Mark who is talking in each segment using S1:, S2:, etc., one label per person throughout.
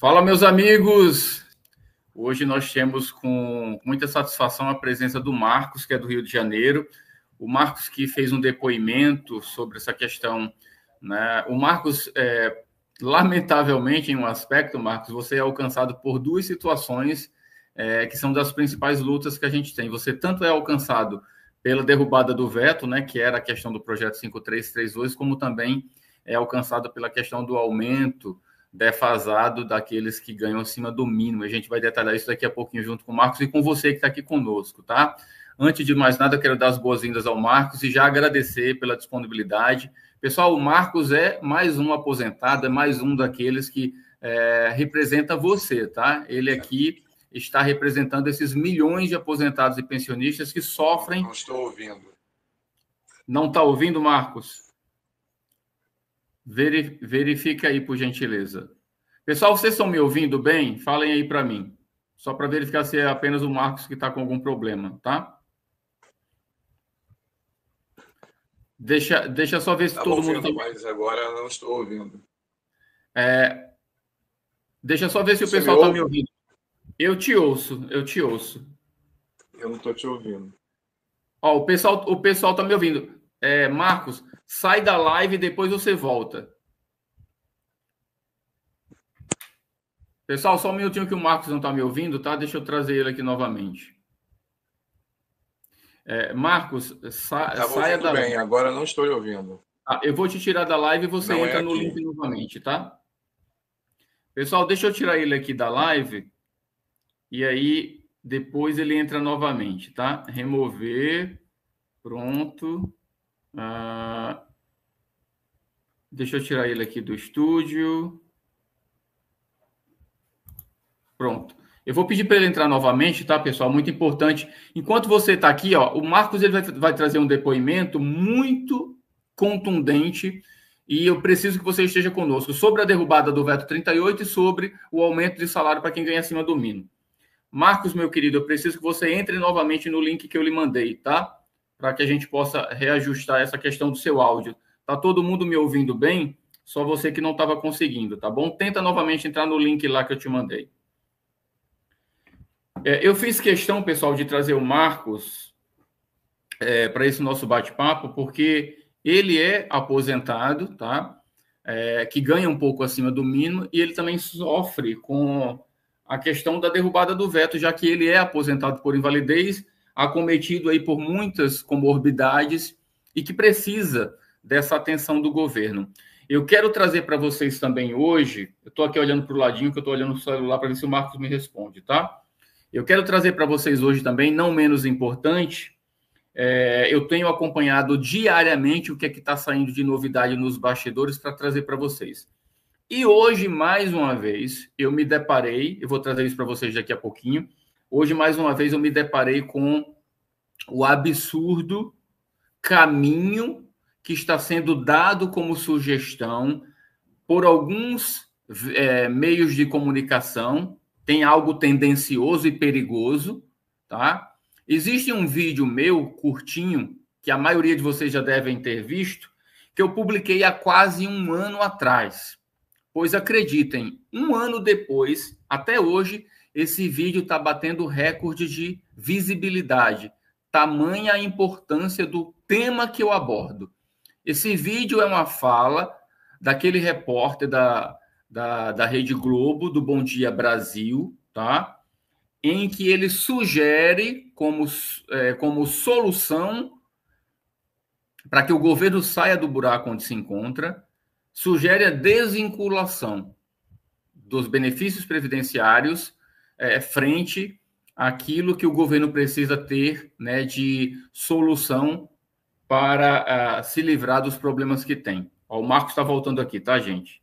S1: Fala, meus amigos! Hoje nós temos com muita satisfação a presença do Marcos, que é do Rio de Janeiro. O Marcos que fez um depoimento sobre essa questão, né? O Marcos, lamentavelmente, em um aspecto, Marcos, você é alcançado por duas situações que são das principais lutas que a gente tem. Você tanto é alcançado pela derrubada do veto, né, que era a questão do projeto 5332, como também é alcançado pela questão do aumento defasado daqueles que ganham acima do mínimo. A gente vai detalhar isso daqui a pouquinho junto com o Marcos e com você que está aqui conosco, tá? Antes de mais nada, quero dar as boas-vindas ao Marcos e já agradecer pela disponibilidade. Pessoal, o Marcos é mais um aposentado, é mais um daqueles que representa você, tá? Ele aqui está representando esses milhões de aposentados e pensionistas que sofrem...
S2: Não estou ouvindo.
S1: Não está ouvindo, Marcos? Verifica aí, por gentileza. Pessoal, vocês estão me ouvindo bem? Falem aí para mim. Só para verificar se é apenas o Marcos que está com algum problema, tá? Deixa só ver se todo mundo...
S2: Mas agora não estou ouvindo.
S1: Deixa só ver se o pessoal está me ouvindo. Eu te ouço.
S2: Eu não estou te ouvindo.
S1: Ó, o pessoal está me ouvindo. Marcos, sai da live e depois você volta. Pessoal, só um minutinho que o Marcos não está me ouvindo, tá? Deixa eu trazer ele aqui novamente. Marcos, saia da live.
S2: Agora não estou ouvindo.
S1: Eu vou te tirar da live e você entra no link novamente, tá? Pessoal, deixa eu tirar ele aqui da live e aí depois ele entra novamente, tá? Remover. Pronto. Deixa eu tirar ele aqui do estúdio. Pronto. Eu vou pedir para ele entrar novamente, tá, pessoal? Muito importante. Enquanto você está aqui, ó, o Marcos ele vai trazer um depoimento muito contundente e eu preciso que você esteja conosco sobre a derrubada do veto 38 e sobre o aumento de salário para quem ganha acima do mínimo. Marcos, meu querido, eu preciso que você entre novamente no link que eu lhe mandei, tá? Para que a gente possa reajustar essa questão do seu áudio. Tá todo mundo me ouvindo bem? Só você que não estava conseguindo, tá bom? Tenta novamente entrar no link lá que eu te mandei. Eu fiz questão, pessoal, de trazer o Marcos para esse nosso bate-papo, porque ele é aposentado, tá? Que ganha um pouco acima do mínimo, e ele também sofre com a questão da derrubada do veto, já que ele é aposentado por invalidez, acometido aí por muitas comorbidades e que precisa dessa atenção do governo. Eu quero trazer para vocês também hoje, eu estou aqui olhando para o ladinho, que eu estou olhando no celular para ver se o Marcos me responde, tá? Eu quero trazer para vocês hoje também, não menos importante, eu tenho acompanhado diariamente o que é que está saindo de novidade nos bastidores para trazer para vocês. E hoje, mais uma vez, eu me deparei, eu vou trazer isso para vocês daqui a pouquinho, hoje, mais uma vez, eu me deparei com o absurdo caminho que está sendo dado como sugestão por alguns meios de comunicação. Tem algo tendencioso e perigoso, tá? Existe um vídeo meu, curtinho, que a maioria de vocês já devem ter visto, que eu publiquei há quase um ano atrás. Pois acreditem, um ano depois, até hoje, esse vídeo está batendo recorde de visibilidade. Tamanha a importância do tema que eu abordo. Esse vídeo é uma fala daquele repórter da Rede Globo, do Bom Dia Brasil, tá? Em que ele sugere como solução para que o governo saia do buraco onde se encontra, sugere a desvinculação dos benefícios previdenciários frente àquilo que o governo precisa ter, né, de solução para se livrar dos problemas que tem. Ó, o Marcos está voltando aqui, tá, gente?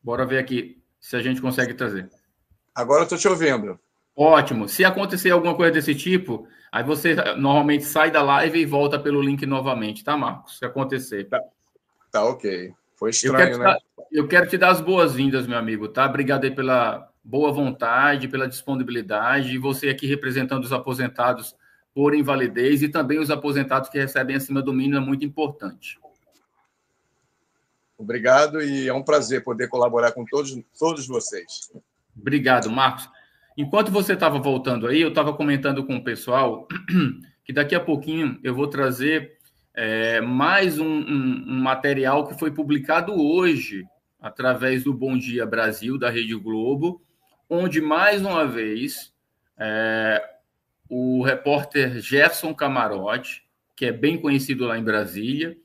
S1: Bora ver aqui se a gente consegue trazer.
S2: Agora eu estou te ouvindo.
S1: Ótimo. Se acontecer alguma coisa desse tipo, aí você normalmente sai da live e volta pelo link novamente, tá, Marcos? Se acontecer.
S2: Tá ok. Foi estranho, né?
S1: Eu quero te dar as boas-vindas, meu amigo, tá? Obrigado aí pela boa vontade, pela disponibilidade, e você aqui representando os aposentados por invalidez e também os aposentados que recebem acima do mínimo é muito importante.
S2: Obrigado e é um prazer poder colaborar com todos vocês.
S1: Obrigado, Marcos. Enquanto você estava voltando aí, eu estava comentando com o pessoal que daqui a pouquinho eu vou trazer mais um material que foi publicado hoje através do Bom Dia Brasil, da Rede Globo, onde, mais uma vez, o repórter Gerson Camarote, que é bem conhecido lá em Brasília,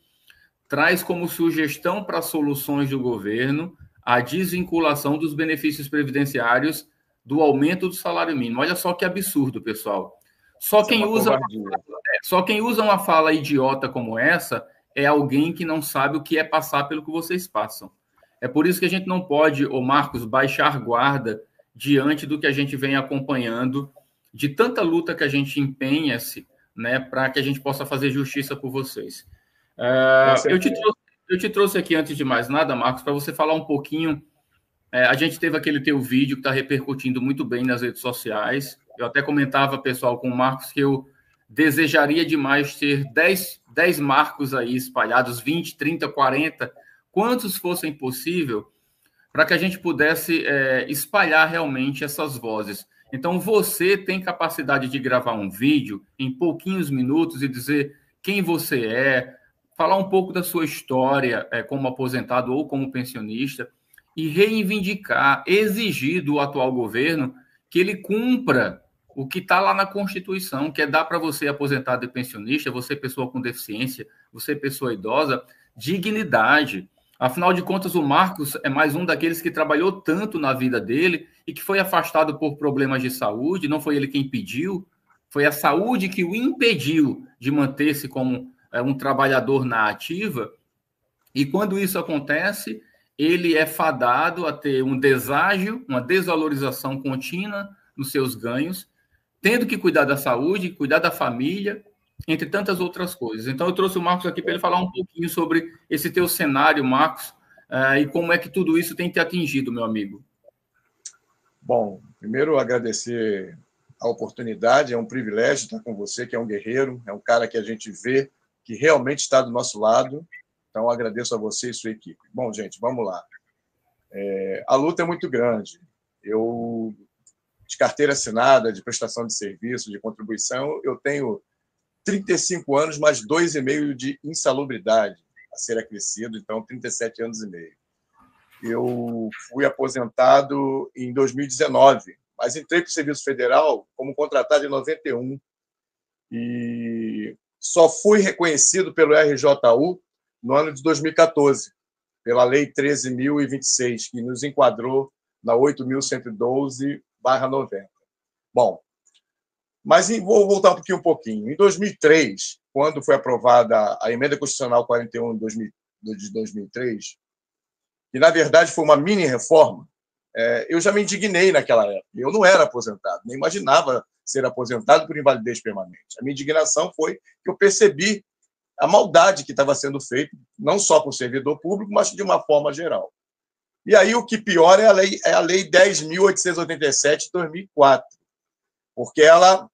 S1: traz como sugestão para soluções do governo a desvinculação dos benefícios previdenciários do aumento do salário mínimo. Olha só que absurdo, pessoal. Só quem usa uma fala idiota como essa é alguém que não sabe o que é passar pelo que vocês passam. É por isso que a gente não pode, Marcos, baixar guarda diante do que a gente vem acompanhando, de tanta luta que a gente empenha-se, né, para que a gente possa fazer justiça por vocês. Eu te trouxe aqui, antes de mais nada, Marcos, para você falar um pouquinho. A gente teve aquele teu vídeo que está repercutindo muito bem nas redes sociais. Eu até comentava, pessoal, com o Marcos, que eu desejaria demais ter 10 Marcos aí espalhados, 20, 30, 40, quantos fossem possível, para que a gente pudesse espalhar realmente essas vozes. Então, você tem capacidade de gravar um vídeo em pouquinhos minutos e dizer quem você é, falar um pouco da sua história como aposentado ou como pensionista e reivindicar, exigir do atual governo que ele cumpra o que está lá na Constituição, que é dar para você, aposentado e pensionista, você, pessoa com deficiência, você, pessoa idosa, dignidade. Afinal de contas, o Marcos é mais um daqueles que trabalhou tanto na vida dele e que foi afastado por problemas de saúde. Não foi ele quem pediu, foi a saúde que o impediu de manter-se como um trabalhador na ativa. E quando isso acontece, ele é fadado a ter um deságio, uma desvalorização contínua nos seus ganhos, tendo que cuidar da saúde, cuidar da família, entre tantas outras coisas. Então, eu trouxe o Marcos aqui para ele falar um pouquinho sobre esse teu cenário, Marcos, e como é que tudo isso tem te atingido, meu amigo.
S2: Bom, primeiro agradecer a oportunidade, é um privilégio estar com você, que é um guerreiro, é um cara que a gente vê que realmente está do nosso lado. Então, agradeço a você e sua equipe. Bom, gente, vamos lá. A luta é muito grande. Eu, de carteira assinada, de prestação de serviço, de contribuição, eu tenho 35 anos, mais 2,5 de insalubridade a ser acrescido, então 37 anos e meio. Eu fui aposentado em 2019, mas entrei para o Serviço Federal como contratado em 91 e só fui reconhecido pelo RJU no ano de 2014, pela Lei 13.026, que nos enquadrou na 8.112/90. Bom, mas vou voltar um pouquinho. Em 2003, quando foi aprovada a Emenda Constitucional 41 de 2003, que, na verdade, foi uma mini-reforma, eu já me indignei naquela época. Eu não era aposentado, nem imaginava ser aposentado por invalidez permanente. A minha indignação foi que eu percebi a maldade que estava sendo feita, não só com o servidor público, mas de uma forma geral. E aí o que pior é a Lei 10.887 de 2004, porque ela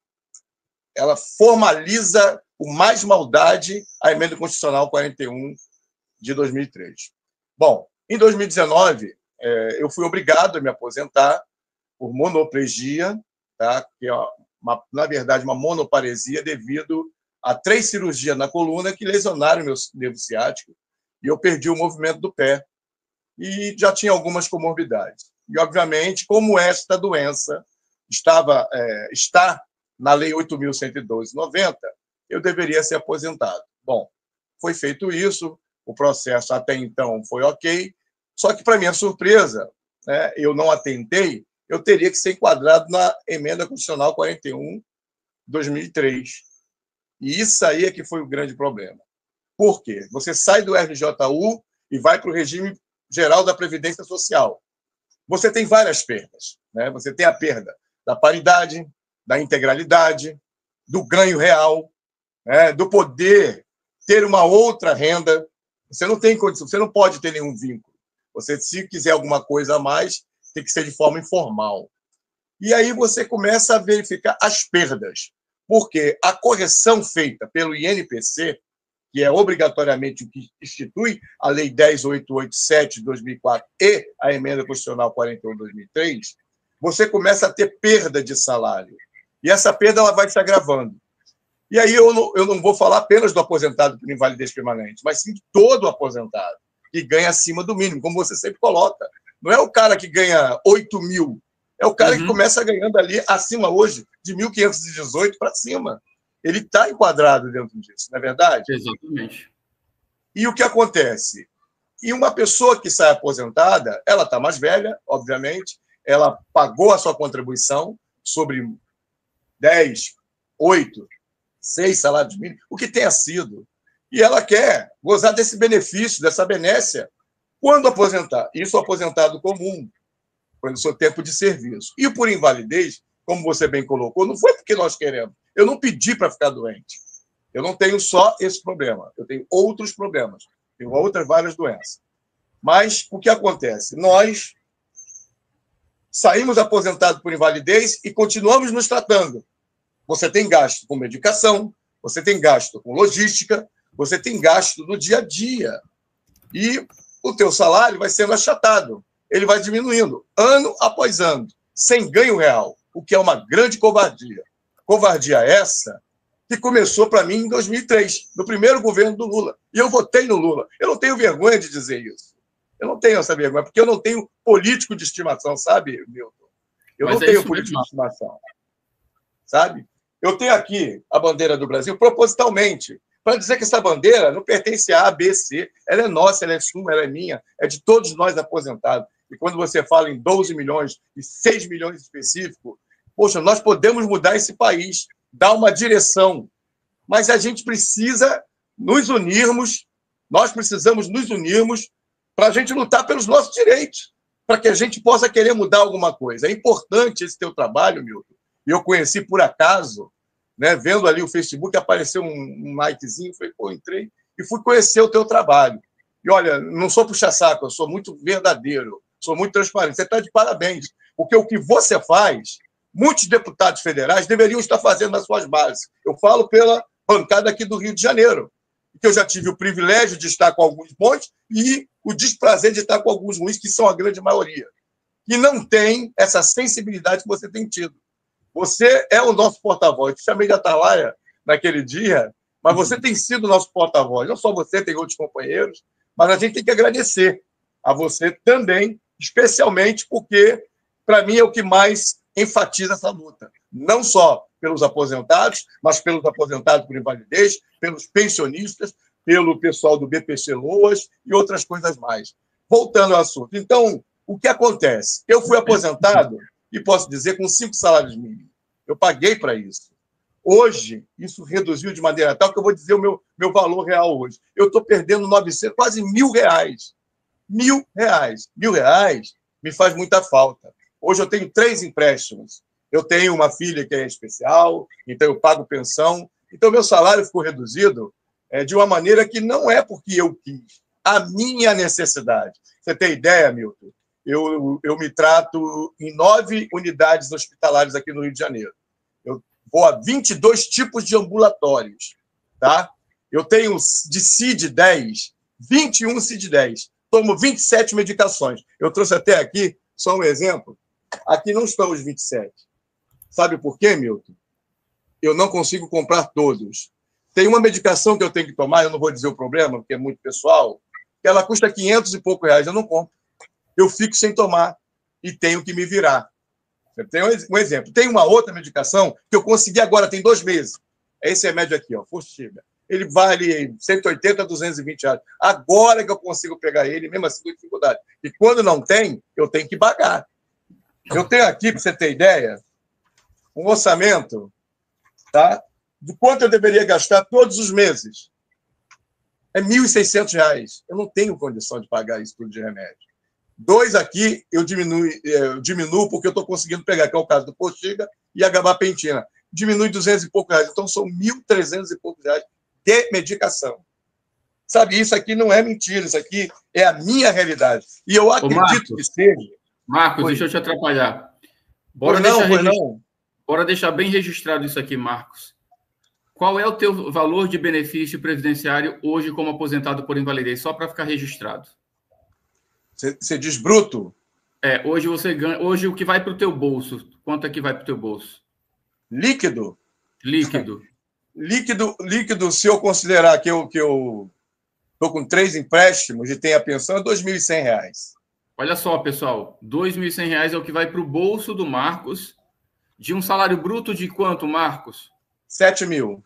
S2: formaliza com mais maldade a Emenda Constitucional 41 de 2003. Bom, em 2019, eu fui obrigado a me aposentar por monoplegia, tá? Que é, na verdade, uma monoparesia devido a 3 cirurgias na coluna que lesionaram o meu nervo ciático e eu perdi o movimento do pé e já tinha algumas comorbidades. E, obviamente, como esta doença está na Lei 8.112/90, eu deveria ser aposentado. Bom, foi feito isso, o processo até então foi ok, só que, para minha surpresa, eu não atentei, eu teria que ser enquadrado na Emenda Constitucional 41 de 2003. E isso aí é que foi o grande problema. Por quê? Você sai do RJU e vai para o regime geral da Previdência Social. Você tem várias perdas, né? Você tem a perda da paridade, da integralidade, do ganho real, do poder ter uma outra renda. Você não tem condição, você não pode ter nenhum vínculo. Você, se quiser alguma coisa a mais, tem que ser de forma informal. E aí você começa a verificar as perdas, porque a correção feita pelo INPC, que é obrigatoriamente o que institui a Lei 10.887 de 2004 e a Emenda Constitucional 41 de 2003, você começa a ter perda de salário. E essa perda ela vai se agravando. E aí eu não vou falar apenas do aposentado por invalidez permanente, mas sim de todo aposentado, que ganha acima do mínimo, como você sempre coloca. Não é o cara que ganha 8 mil, é o cara que começa ganhando ali acima hoje de 1.518 para cima. Ele está enquadrado dentro disso, não é verdade?
S1: Exatamente.
S2: E o que acontece? E uma pessoa que sai aposentada, ela está mais velha, obviamente, ela pagou a sua contribuição sobre 10, 8, 6 salários mínimos, o que tenha sido. E ela quer gozar desse benefício, dessa benécia, quando aposentar. Isso aposentado comum, foi no seu tempo de serviço. E por invalidez, como você bem colocou, não foi porque nós queremos. Eu não pedi para ficar doente. Eu não tenho só esse problema. Eu tenho outros problemas. Tenho outras várias doenças. Mas o que acontece? Nós saímos aposentados por invalidez e continuamos nos tratando. Você tem gasto com medicação, você tem gasto com logística, você tem gasto no dia a dia. E o teu salário vai sendo achatado. Ele vai diminuindo, ano após ano, sem ganho real, o que é uma grande covardia. Covardia essa que começou para mim em 2003, no primeiro governo do Lula. E eu votei no Lula. Eu não tenho vergonha de dizer isso. Eu não tenho essa vergonha, porque eu não tenho político de estimação, sabe, Milton? Eu não tenho político de estimação, sabe? Eu tenho aqui a bandeira do Brasil propositalmente, para dizer que essa bandeira não pertence a B, C, ela é nossa, ela é sua, ela é minha, é de todos nós aposentados. E quando você fala em 12 milhões e 6 milhões específicos, poxa, nós podemos mudar esse país, dar uma direção, mas a gente precisa nos unirmos, nós precisamos nos unirmos para a gente lutar pelos nossos direitos, para que a gente possa querer mudar alguma coisa. É importante esse teu trabalho, Milton. E eu conheci por acaso, né, vendo ali o Facebook, apareceu um likezinho, falei, pô, entrei e fui conhecer o teu trabalho. E olha, não sou puxa-saco, eu sou muito verdadeiro, sou muito transparente. Você está de parabéns, porque o que você faz, muitos deputados federais deveriam estar fazendo nas suas bases. Eu falo pela bancada aqui do Rio de Janeiro, que eu já tive o privilégio de estar com alguns bons e o desprazer de estar com alguns ruins, que são a grande maioria, que não tem essa sensibilidade que você tem tido. Você é o nosso porta-voz. Eu te chamei de Atalaia naquele dia, mas você tem sido o nosso porta-voz. Não só você, tem outros companheiros, mas a gente tem que agradecer a você também, especialmente porque, para mim, é o que mais enfatiza essa luta. Não só pelos aposentados, mas pelos aposentados por invalidez, pelos pensionistas, pelo pessoal do BPC Loas e outras coisas mais. Voltando ao assunto. Então, o que acontece? Eu fui aposentado, e posso dizer, com 5 salários mínimos. Eu paguei para isso. Hoje, isso reduziu de maneira tal que eu vou dizer o meu valor real hoje. Eu estou perdendo 900, quase R$1.000. R$1.000. R$1.000 me faz muita falta. Hoje eu tenho 3 empréstimos. Eu tenho uma filha que é especial, então eu pago pensão. Então, meu salário ficou reduzido de uma maneira que não é porque eu quis. A minha necessidade. Você tem ideia, Milton? Eu me trato em 9 unidades hospitalares aqui no Rio de Janeiro. Eu vou a 22 tipos de ambulatórios. Tá? Eu tenho de CID-10, 21 CID-10. Tomo 27 medicações. Eu trouxe até aqui, só um exemplo. Aqui não estão os 27. Sabe por quê, Milton? Eu não consigo comprar todos. Tem uma medicação que eu tenho que tomar, eu não vou dizer o problema, porque é muito pessoal, que ela custa 500 e pouco reais. Eu não compro. Eu fico sem tomar e tenho que me virar. Você tem um exemplo. Tem uma outra medicação que eu consegui agora, tem 2 meses. É esse remédio aqui, ó, Forxiga. Ele vale 180 a 220 reais. Agora que eu consigo pegar ele, mesmo assim com dificuldade. E quando não tem, eu tenho que pagar. Eu tenho aqui, para você ter ideia, um orçamento, tá, de quanto eu deveria gastar todos os meses. É R$1.600. Eu não tenho condição de pagar isso tudo de remédio. 2 aqui eu diminuo porque eu estou conseguindo pegar, que é o caso do Forxiga e a gabapentina. Diminui 200 e poucos reais. Então, são 1.300 e poucos reais de medicação. Sabe, isso aqui não é mentira, isso aqui é a minha realidade. E eu acredito que seja...
S1: Marcos, deixa eu te atrapalhar. Bora deixar bem registrado isso aqui, Marcos. Qual é o teu valor de benefício previdenciário hoje como aposentado por invalidez? Só para ficar registrado.
S2: Você diz bruto?
S1: Hoje você ganha. Hoje o que vai para o teu bolso? Quanto é que vai para o teu bolso?
S2: Líquido?
S1: Líquido.
S2: Líquido, se eu considerar que eu estou com 3 empréstimos e tenho a pensão, é R$ 2.100.
S1: Olha só, pessoal, R$ 2.100 é o que vai para o bolso do Marcos, de um salário bruto de quanto, Marcos?
S2: 7 mil.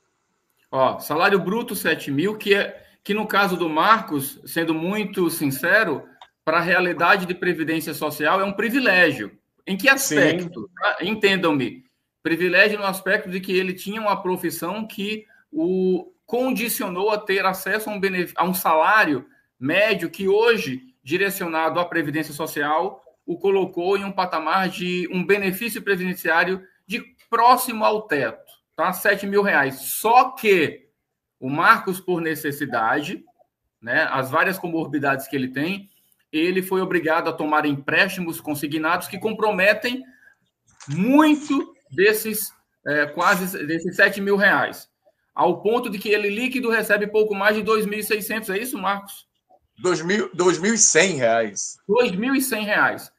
S1: Ó, salário bruto 7 mil, que no caso do Marcos, sendo muito sincero, para a realidade de previdência social é um privilégio. Em que aspecto? Tá? Entendam-me. Privilégio no aspecto de que ele tinha uma profissão que o condicionou a ter acesso a um salário médio que hoje, direcionado à previdência social, o colocou em um patamar de um benefício previdenciário de próximo ao teto, tá? R$ 7.000. Só que o Marcos, por necessidade, né, as várias comorbidades que ele tem, ele foi obrigado a tomar empréstimos consignados que comprometem muito desses desses R$ 7.000, ao ponto de que ele líquido recebe pouco mais de 2.600. É isso, Marcos?
S2: R$ 2.100.
S1: R$ 2.100.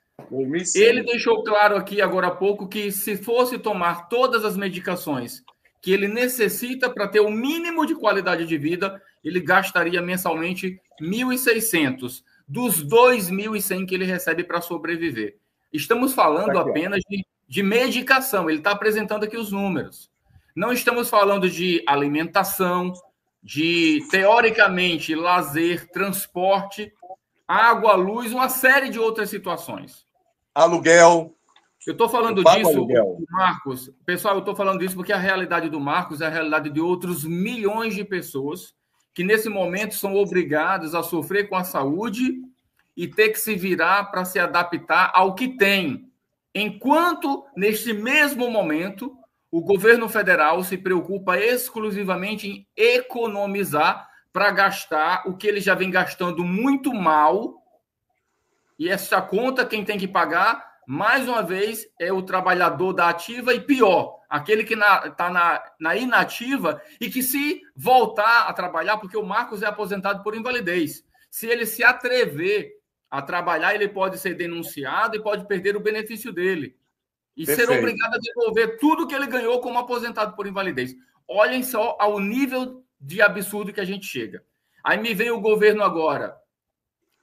S1: Ele deixou claro aqui agora há pouco que se fosse tomar todas as medicações que ele necessita para ter o mínimo de qualidade de vida, ele gastaria mensalmente 1.600 dos 2.100 que ele recebe para sobreviver. Estamos falando apenas de medicação. Ele está apresentando aqui os números. Não estamos falando de alimentação, de, teoricamente, lazer, transporte, água, luz, uma série de outras situações.
S2: Aluguel.
S1: Eu estou falando disso, Marcos. Pessoal, eu estou falando disso porque a realidade do Marcos é a realidade de outros milhões de pessoas que, nesse momento, são obrigados a sofrer com a saúde e ter que se virar para se adaptar ao que tem. Enquanto, neste mesmo momento, o governo federal se preocupa exclusivamente em economizar para gastar o que ele já vem gastando muito mal. E essa conta, quem tem que pagar, mais uma vez, é o trabalhador da ativa e pior, aquele que está na inativa e que se voltar a trabalhar, porque o Marcos é aposentado por invalidez, se ele se atrever a trabalhar, ele pode ser denunciado e pode perder o benefício dele. E ser obrigado a devolver tudo que ele ganhou como aposentado por invalidez. Olhem só ao nível de absurdo que a gente chega. Aí me vem o governo agora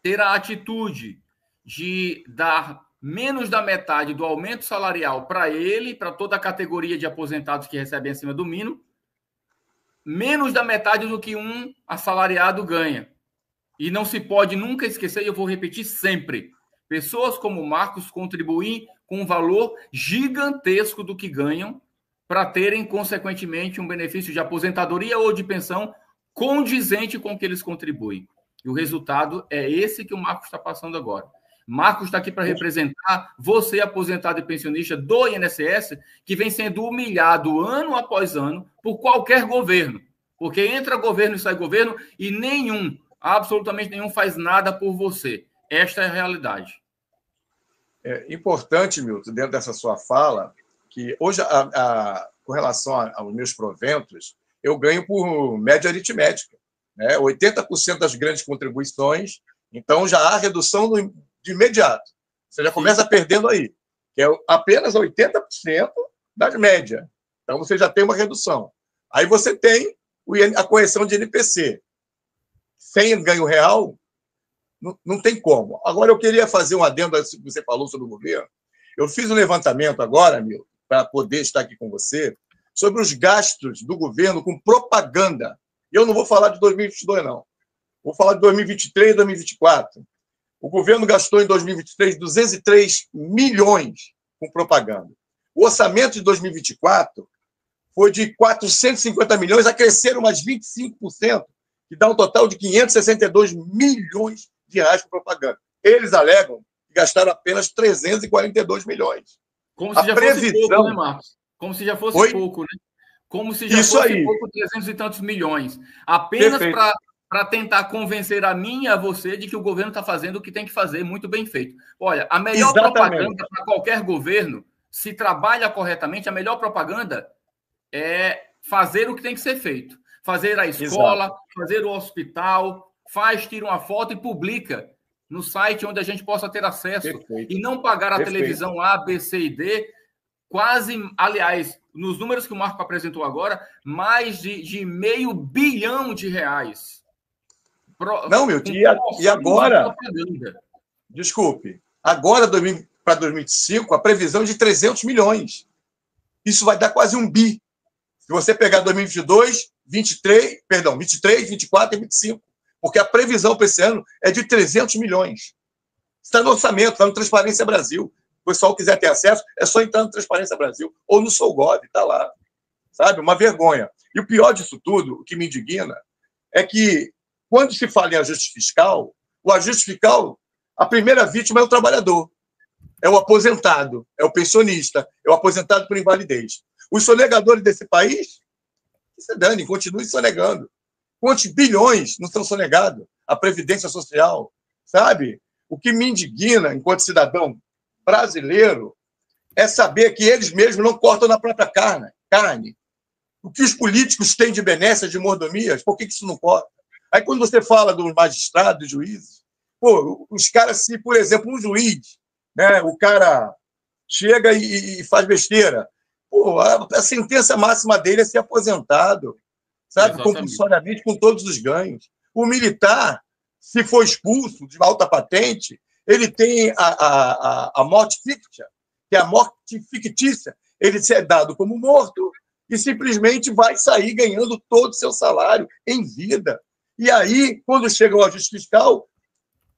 S1: ter a atitude de dar menos da metade do aumento salarial para ele, para toda a categoria de aposentados que recebem acima do mínimo, menos da metade do que um assalariado ganha. E não se pode nunca esquecer, e eu vou repetir sempre, pessoas como o Marcos contribuem com um valor gigantesco do que ganham para terem, consequentemente, um benefício de aposentadoria ou de pensão condizente com o que eles contribuem. E o resultado é esse que o Marcos está passando agora. Marcos está aqui para representar você, aposentado e pensionista do INSS, que vem sendo humilhado ano após ano por qualquer governo. Porque entra governo e sai governo e nenhum, absolutamente nenhum, faz nada por você. Esta é a realidade.
S2: É importante, Milton, dentro dessa sua fala, que hoje, com relação aos meus proventos, eu ganho por média aritmética, né? 80% das grandes contribuições, então já há redução de imediato. Você já começa perdendo aí, que é apenas 80% da média. Então, você já tem uma redução. Aí você tem a correção de NPC. Sem ganho real, não tem como. Agora, eu queria fazer um adendo a isso que você falou sobre o governo. Eu fiz um levantamento agora, Milton, para poder estar aqui com você, sobre os gastos do governo com propaganda. E eu não vou falar de 2022, não. Vou falar de 2023 e 2024. O governo gastou em 2023 203 milhões com propaganda. O orçamento de 2024 foi de 450 milhões, a crescer mais 25%, que dá um total de 562 milhões de reais com propaganda. Eles alegam que gastaram apenas 342 milhões.
S1: Como se já fosse pouco, né, Marcos? Como se já fosse pouco, né? Como se já fosse pouco, 300 e tantos milhões. Apenas para tentar convencer a mim e a você de que o governo está fazendo o que tem que fazer, muito bem feito. Olha, a melhor propaganda para qualquer governo, se trabalha corretamente, a melhor propaganda é fazer o que tem que ser feito. Fazer a escola, fazer o hospital, tira uma foto e publica no site onde a gente possa ter acesso. Perfeito. E não pagar a televisão A, B, C e D, quase, aliás, nos números que o Marco apresentou agora, mais de R$500 bilhão.
S2: Não, Milton, e agora... Desculpe, agora, para 2025, a previsão é de 300 milhões. Isso vai dar quase 1 bi. Se você pegar 2022, 23, 24 e 25. Porque a previsão para esse ano é de 300 milhões. Está no orçamento, está no Transparência Brasil. O pessoal quiser ter acesso, é só entrar no Transparência Brasil ou no SouGov, está lá. Sabe? Uma vergonha. E o pior disso tudo, o que me indigna, é que, quando se fala em ajuste fiscal, o ajuste fiscal, a primeira vítima é o trabalhador, é o aposentado, é o pensionista, é o aposentado por invalidez. Os sonegadores desse país, que se dane, continuem sonegando. Quantos bilhões não são sonegados? A Previdência Social, sabe? O que me indigna, enquanto cidadão brasileiro, é saber que eles mesmos não cortam na própria carne. O que os políticos têm de benécia, de mordomias, por que isso não corta? Aí, quando você fala dos magistrados, dos juízes, os caras, se, por exemplo, um juiz, né, o cara chega e faz besteira, a sentença máxima dele é ser aposentado, sabe? Compulsoriamente, com todos os ganhos. O militar, se for expulso de alta patente, ele tem a morte fictícia, que é a morte fictícia. Ele é dado como morto e simplesmente vai sair ganhando todo o seu salário em vida. E aí, quando chega o ajuste fiscal,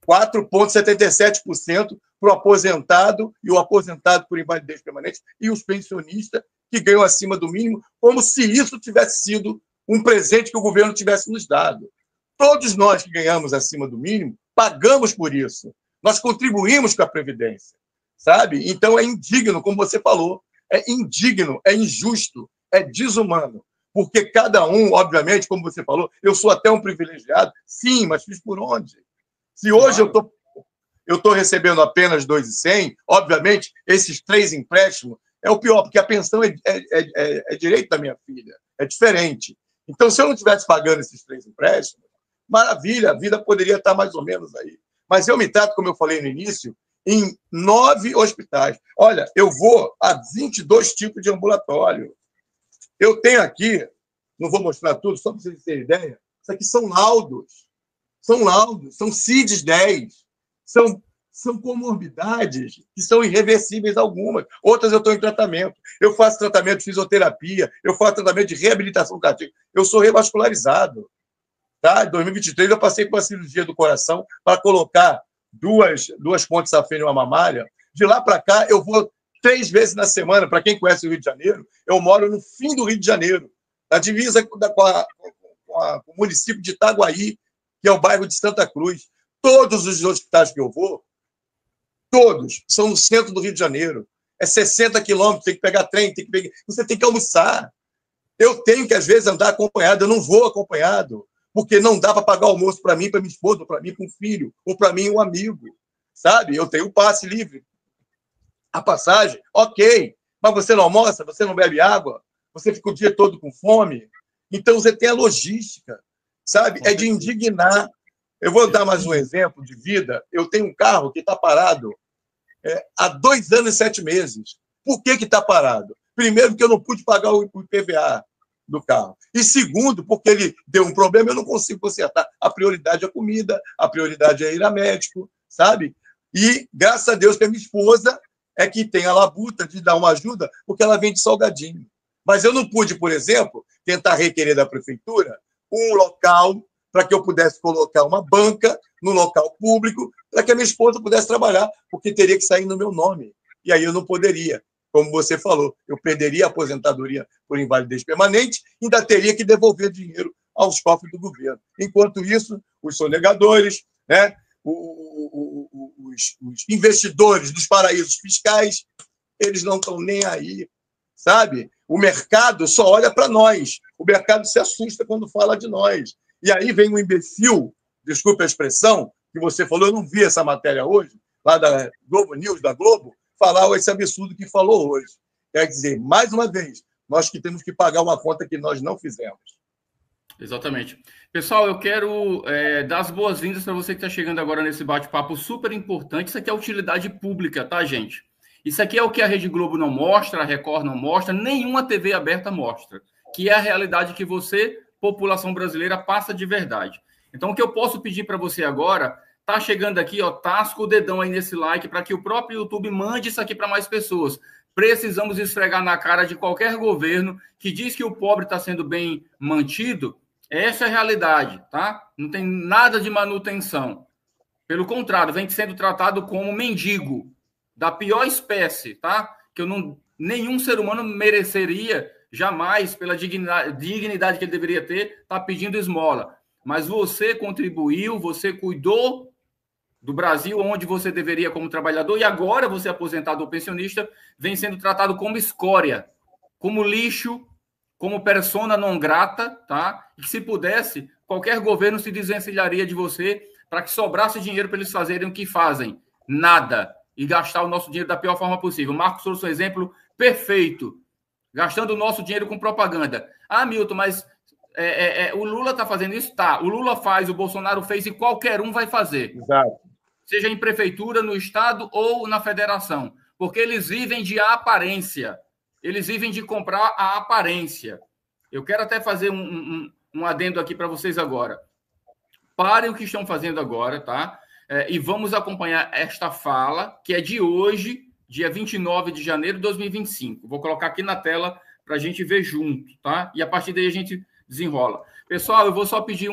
S2: 4,77% para o aposentado e o aposentado por invalidez permanente e os pensionistas que ganham acima do mínimo, como se isso tivesse sido um presente que o governo tivesse nos dado. Todos nós que ganhamos acima do mínimo pagamos por isso. Nós contribuímos com a Previdência, sabe? Então é indigno, como você falou, é indigno, é injusto, é desumano. Porque cada um, obviamente, como você falou, eu sou até um privilegiado, sim, mas fiz por onde? Se hoje eu estou recebendo apenas 2.100, obviamente, esses 3 empréstimos é o pior, porque a pensão é direito da minha filha, é diferente. Então, se eu não estivesse pagando esses 3 empréstimos, maravilha, a vida poderia estar mais ou menos aí. Mas eu me trato, como eu falei no início, em 9 hospitais. Olha, eu vou a 22 tipos de ambulatório. Eu tenho aqui, não vou mostrar tudo, só para vocês terem ideia, isso aqui são laudos, são CIDs-10, são comorbidades que são irreversíveis algumas. Outras eu estou em tratamento. Eu faço tratamento de fisioterapia, eu faço tratamento de reabilitação cardíaca. Eu sou revascularizado. Tá? Em 2023, eu passei por uma cirurgia do coração para colocar duas pontes safena e uma mamária. De lá para cá, eu vou 3 vezes na semana. Para quem conhece o Rio de Janeiro, eu moro no fim do Rio de Janeiro, na divisa com o município de Itaguaí, que é o bairro de Santa Cruz. Todos os hospitais que eu vou, todos são no centro do Rio de Janeiro. É 60 quilômetros, tem que pegar trem, você tem que almoçar. Eu tenho que, às vezes, andar acompanhado. Eu não vou acompanhado, porque não dá para pagar almoço para mim, para minha esposa, ou para mim, para um filho, ou para mim, um amigo. Sabe? Eu tenho o passe livre. A passagem, ok. Mas você não almoça, você não bebe água, você fica o dia todo com fome. Então, você tem a logística, sabe? É de indignar. Eu vou dar mais um exemplo de vida. Eu tenho um carro que está parado há 2 anos e 7 meses. Por que está parado? Primeiro, porque eu não pude pagar o IPVA do carro. E segundo, porque ele deu um problema, eu não consigo consertar. A prioridade é a comida, a prioridade é ir a médico, sabe? E, graças a Deus, que a minha esposa é que tem a labuta de dar uma ajuda, porque ela vende salgadinho. Mas eu não pude, por exemplo, tentar requerer da prefeitura um local para que eu pudesse colocar uma banca no local público, para que a minha esposa pudesse trabalhar, porque teria que sair no meu nome. E aí eu não poderia. Como você falou, eu perderia a aposentadoria por invalidez permanente, ainda teria que devolver dinheiro aos cofres do governo. Enquanto isso, os sonegadores, né, os investidores dos paraísos fiscais, eles não estão nem aí, sabe? O mercado só olha para nós. O mercado se assusta quando fala de nós. E aí vem um imbecil, desculpe a expressão, que você falou, eu não vi essa matéria hoje, lá da Globo News, da Globo, falar esse absurdo que falou hoje. Quer dizer, mais uma vez, Nós que temos que pagar uma conta que nós não fizemos.
S1: Exatamente. Pessoal, eu quero dar as boas-vindas para você que está chegando agora nesse bate-papo super importante. Isso aqui é utilidade pública, tá, gente? Isso aqui é o que a Rede Globo não mostra, a Record não mostra, nenhuma TV aberta mostra, que é a realidade que você, população brasileira, passa de verdade. Então, o que eu posso pedir para você agora, tá chegando aqui, ó, tasca o dedão aí nesse like para que o próprio YouTube mande isso aqui para mais pessoas. Precisamos esfregar na cara de qualquer governo que diz que o pobre está sendo bem mantido. Essa é a realidade, tá? Não tem nada de manutenção. Pelo contrário, vem sendo tratado como mendigo, da pior espécie, tá? Que nenhum ser humano mereceria jamais, pela dignidade que ele deveria ter, tá pedindo esmola. Mas você contribuiu, você cuidou do Brasil, onde você deveria como trabalhador, e agora você, aposentado ou pensionista, vem sendo tratado como escória, como lixo, como persona não grata, tá? E que se pudesse, qualquer governo se desvencilharia de você para que sobrasse dinheiro para eles fazerem o que fazem. Nada. E gastar o nosso dinheiro da pior forma possível. Marcos trouxe um exemplo perfeito. Gastando o nosso dinheiro com propaganda. Ah, Milton, mas o Lula está fazendo isso? Tá. O Lula faz, o Bolsonaro fez e qualquer um vai fazer.
S2: Exato.
S1: Seja em prefeitura, no estado ou na federação. Porque eles vivem de aparência. Eles vivem de comprar a aparência. Eu quero até fazer um adendo aqui para vocês agora. Parem o que estão fazendo agora, tá? E vamos acompanhar esta fala, que é de hoje, dia 29 de janeiro de 2025. Vou colocar aqui na tela para a gente ver junto, tá? E a partir daí a gente desenrola. Pessoal, eu vou só pedir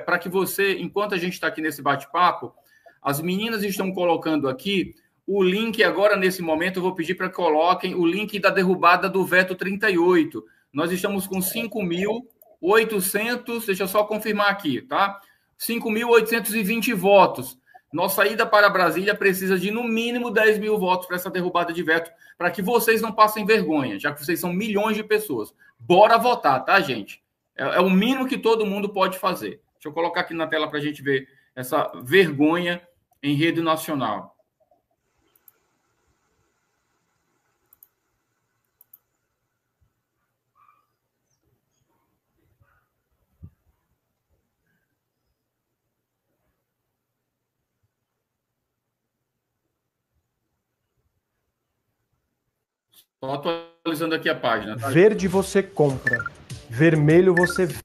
S1: para que você, enquanto a gente está aqui nesse bate-papo, as meninas estão colocando aqui o link agora, nesse momento, eu vou pedir para que coloquem o link da derrubada do veto 38. Nós estamos com 5.800, deixa eu só confirmar aqui, tá? 5.820 votos. Nossa ida para Brasília precisa de, no mínimo, 10 mil votos para essa derrubada de veto, para que vocês não passem vergonha, já que vocês são milhões de pessoas. Bora votar, tá, gente? É o mínimo que todo mundo pode fazer. Deixa eu colocar aqui na tela para a gente ver essa vergonha em rede nacional. Estou atualizando aqui a página. Tá?
S3: Verde você compra, vermelho você...
S1: Deixa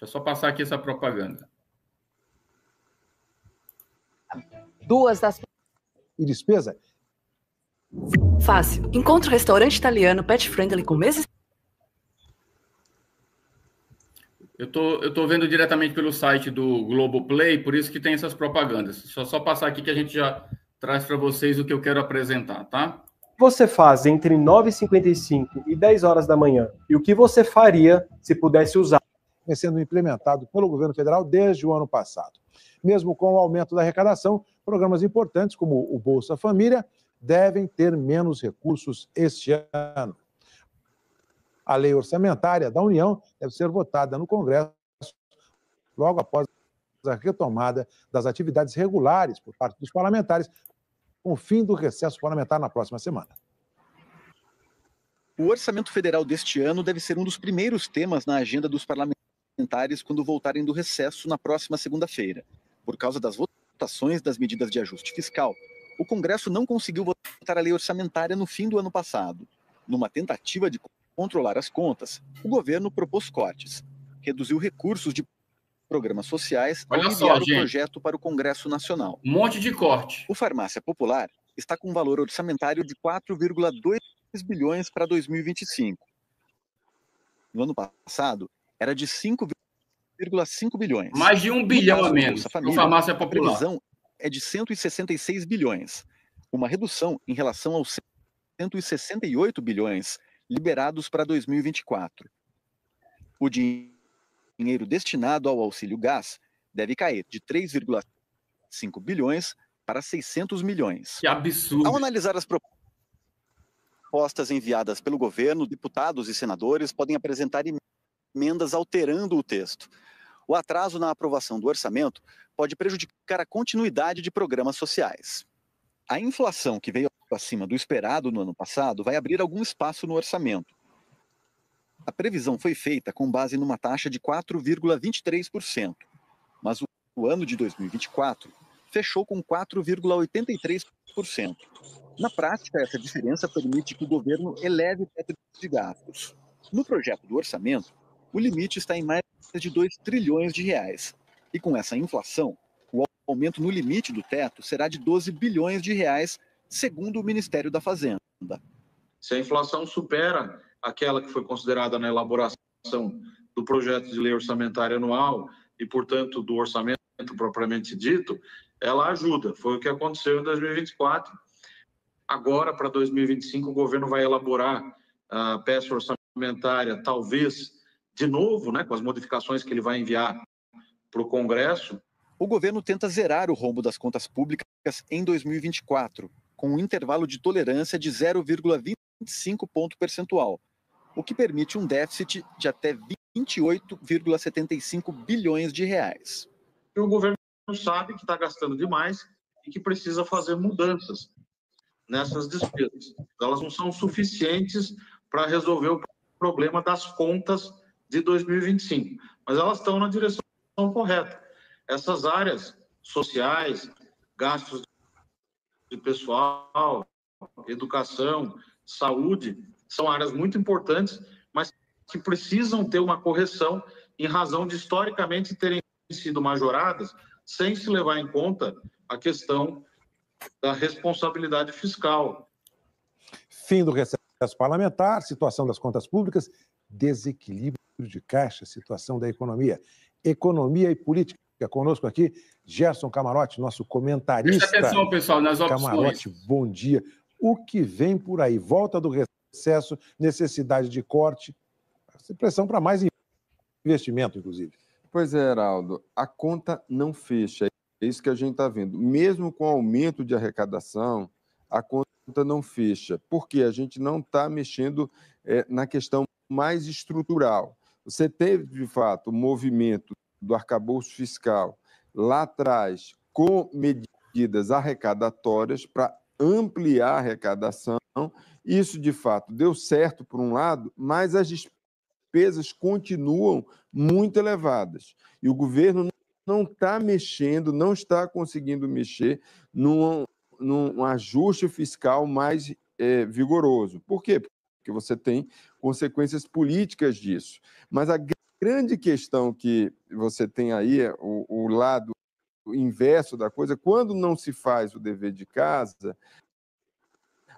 S1: eu só passar aqui essa propaganda.
S4: Duas das...
S5: E despesa?
S4: Fácil. Encontre um restaurante italiano pet friendly com meses...
S1: Eu tô vendo diretamente pelo site do Globoplay, por isso que tem essas propagandas. Deixa eu só passar aqui que a gente já traz para vocês o que eu quero apresentar, tá?
S3: Você faz entre 9h55 e 10 horas da manhã e o que você faria se pudesse usar.
S5: Vem sendo implementado pelo governo federal desde o ano passado. Mesmo com o aumento da arrecadação, programas importantes como o Bolsa Família devem ter menos recursos este ano. A lei orçamentária da União deve ser votada no Congresso logo após a retomada das atividades regulares por parte dos parlamentares, com o fim do recesso parlamentar na próxima semana.
S6: O orçamento federal deste ano deve ser um dos primeiros temas na agenda dos parlamentares quando voltarem do recesso na próxima segunda-feira. Por causa das votações das medidas de ajuste fiscal, o Congresso não conseguiu votar a lei orçamentária no fim do ano passado. Numa tentativa de controlar as contas, o governo propôs cortes, reduziu recursos de programas sociais ao enviar o projeto para o Congresso Nacional.
S1: Um monte de corte.
S6: O Farmácia Popular está com um valor orçamentário de 4,2 bilhões para 2025. No ano passado, era de 5,5 bilhões.
S1: Mais de 1 bilhão a menos no Farmácia Popular.
S6: A previsão é de 166 bilhões, uma redução em relação aos 168 bilhões liberados para 2024. O dinheiro destinado ao auxílio gás deve cair de 3,5 bilhões para 600 milhões.
S1: Que absurdo.
S6: Ao analisar as propostas enviadas pelo governo, deputados e senadores podem apresentar emendas alterando o texto. O atraso na aprovação do orçamento pode prejudicar a continuidade de programas sociais. A inflação, que veio acima do esperado no ano passado, vai abrir algum espaço no orçamento. A previsão foi feita com base numa taxa de 4,23%, mas o ano de 2024 fechou com 4,83%. Na prática, essa diferença permite que o governo eleve o teto de gastos. No projeto do orçamento, o limite está em mais de 2 trilhões de reais. E com essa inflação, o aumento no limite do teto será de 12 bilhões de reais, segundo o Ministério da Fazenda.
S7: Se a inflação supera aquela que foi considerada na elaboração do projeto de lei orçamentária anual e, portanto, do orçamento propriamente dito, ela ajuda. Foi o que aconteceu em 2024. Agora, para 2025, o governo vai elaborar a peça orçamentária, talvez, de novo, né, com as modificações que ele vai enviar para o Congresso.
S6: O governo tenta zerar o rombo das contas públicas em 2024, com um intervalo de tolerância de 0,25 ponto percentual, o que permite um déficit de até 28,75 bilhões de reais.
S7: O governo sabe que está gastando demais e que precisa fazer mudanças nessas despesas. Elas não são suficientes para resolver o problema das contas de 2025, mas elas estão na direção correta. Essas áreas sociais, gastos de pessoal, educação, saúde, são áreas muito importantes, mas que precisam ter uma correção em razão de, historicamente, terem sido majoradas sem se levar em conta a questão da responsabilidade fiscal.
S5: Fim do recesso parlamentar, situação das contas públicas, desequilíbrio de caixa, situação da economia. Economia e política. Conosco aqui, Gerson Camarote, nosso comentarista.
S1: Presta atenção, pessoal, nas opções.
S5: Camarote, bom dia. O que vem por aí? Volta do recesso, necessidade de corte, pressão para mais investimento, inclusive.
S8: Pois é, Heraldo, a conta não fecha. É isso que a gente está vendo. Mesmo com o aumento de arrecadação, a conta não fecha, porque a gente não está mexendo na questão mais estrutural. Você teve, de fato, o movimento do arcabouço fiscal lá atrás, com medidas arrecadatórias para ampliar a arrecadação. Isso, de fato, deu certo por um lado, mas as despesas continuam muito elevadas. E o governo não está mexendo, não está conseguindo mexer num ajuste fiscal mais vigoroso. Por quê? Porque você tem consequências políticas disso. Mas a grande questão que você tem aí, o lado inverso da coisa, quando não se faz o dever de casa,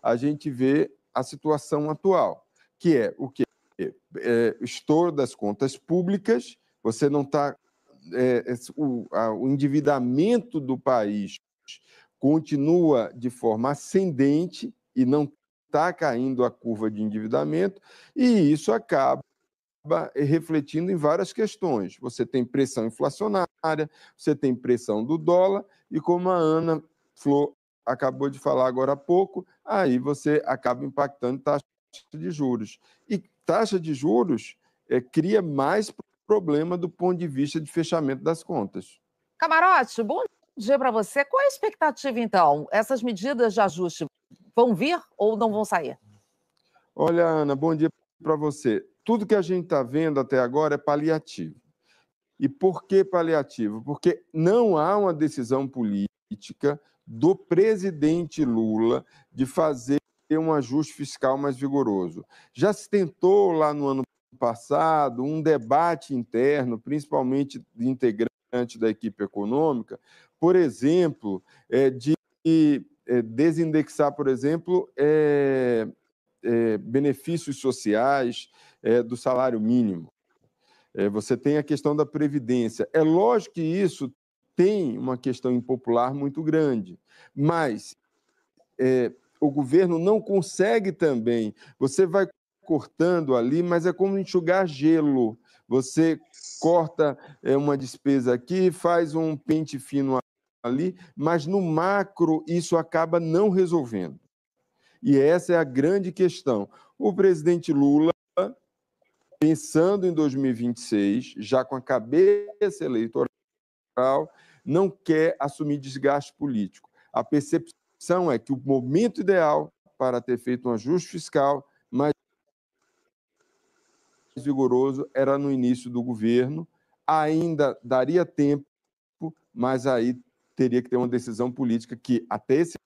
S8: a gente vê a situação atual, que é o quê? Estouro das contas públicas, você não está... o endividamento do país continua de forma ascendente e não está caindo a curva de endividamento, e isso acaba refletindo em várias questões. Você tem pressão inflacionária, você tem pressão do dólar, e como a Ana Flor acabou de falar agora há pouco, aí você acaba impactando taxa de juros. E taxa de juros cria mais problema do ponto de vista de fechamento das contas.
S9: Camarote, bom dia para você. Qual é a expectativa, então? Essas medidas de ajuste vão vir ou não vão sair?
S8: Olha, Ana, bom dia para você. Tudo que a gente está vendo até agora é paliativo. E por que paliativo? Porque não há uma decisão política do presidente Lula de fazer um ajuste fiscal mais vigoroso. Já se tentou lá no ano passado um debate interno, principalmente de integrantes da equipe econômica, por exemplo, de desindexar, por exemplo, benefícios sociais do salário mínimo. Você tem a questão da previdência. É lógico que isso tem uma questão impopular muito grande, mas o governo não consegue também. Você vai cortando ali, mas é como enxugar gelo. Você corta uma despesa aqui, faz um pente fino ali, mas no macro isso acaba não resolvendo. E essa é a grande questão. O presidente Lula, pensando em 2026, já com a cabeça eleitoral, não quer assumir desgaste político. A percepção é que o momento ideal para ter feito um ajuste fiscal, mas vigoroso era no início do governo, ainda daria tempo, mas aí teria que ter uma decisão política que, até esse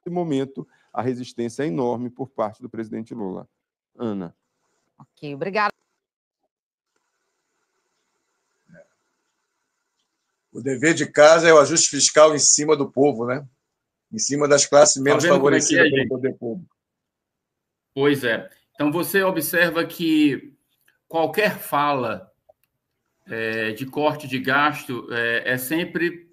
S8: momento, a resistência é enorme por parte do presidente Lula. Ana.
S9: Ok, obrigada.
S2: O dever de casa é o ajuste fiscal em cima do povo, né? Em cima das classes menos favorecidas pelo poder público.
S1: Pois é. Então, você observa que qualquer fala de corte de gasto é sempre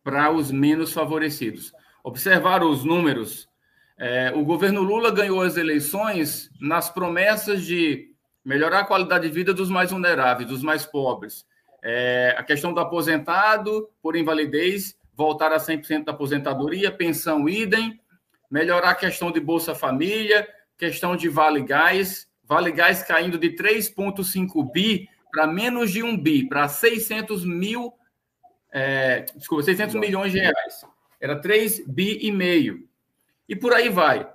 S1: para os menos favorecidos. Observaram os números. O governo Lula ganhou as eleições nas promessas de melhorar a qualidade de vida dos mais vulneráveis, dos mais pobres. A questão do aposentado por invalidez, voltar a 100% da aposentadoria, pensão idem, melhorar a questão de Bolsa Família, questão de Vale Gás caindo de 3,5 bi para menos de 1 bi, para 600 milhões de reais. Era 3,5 bi. E por aí vai.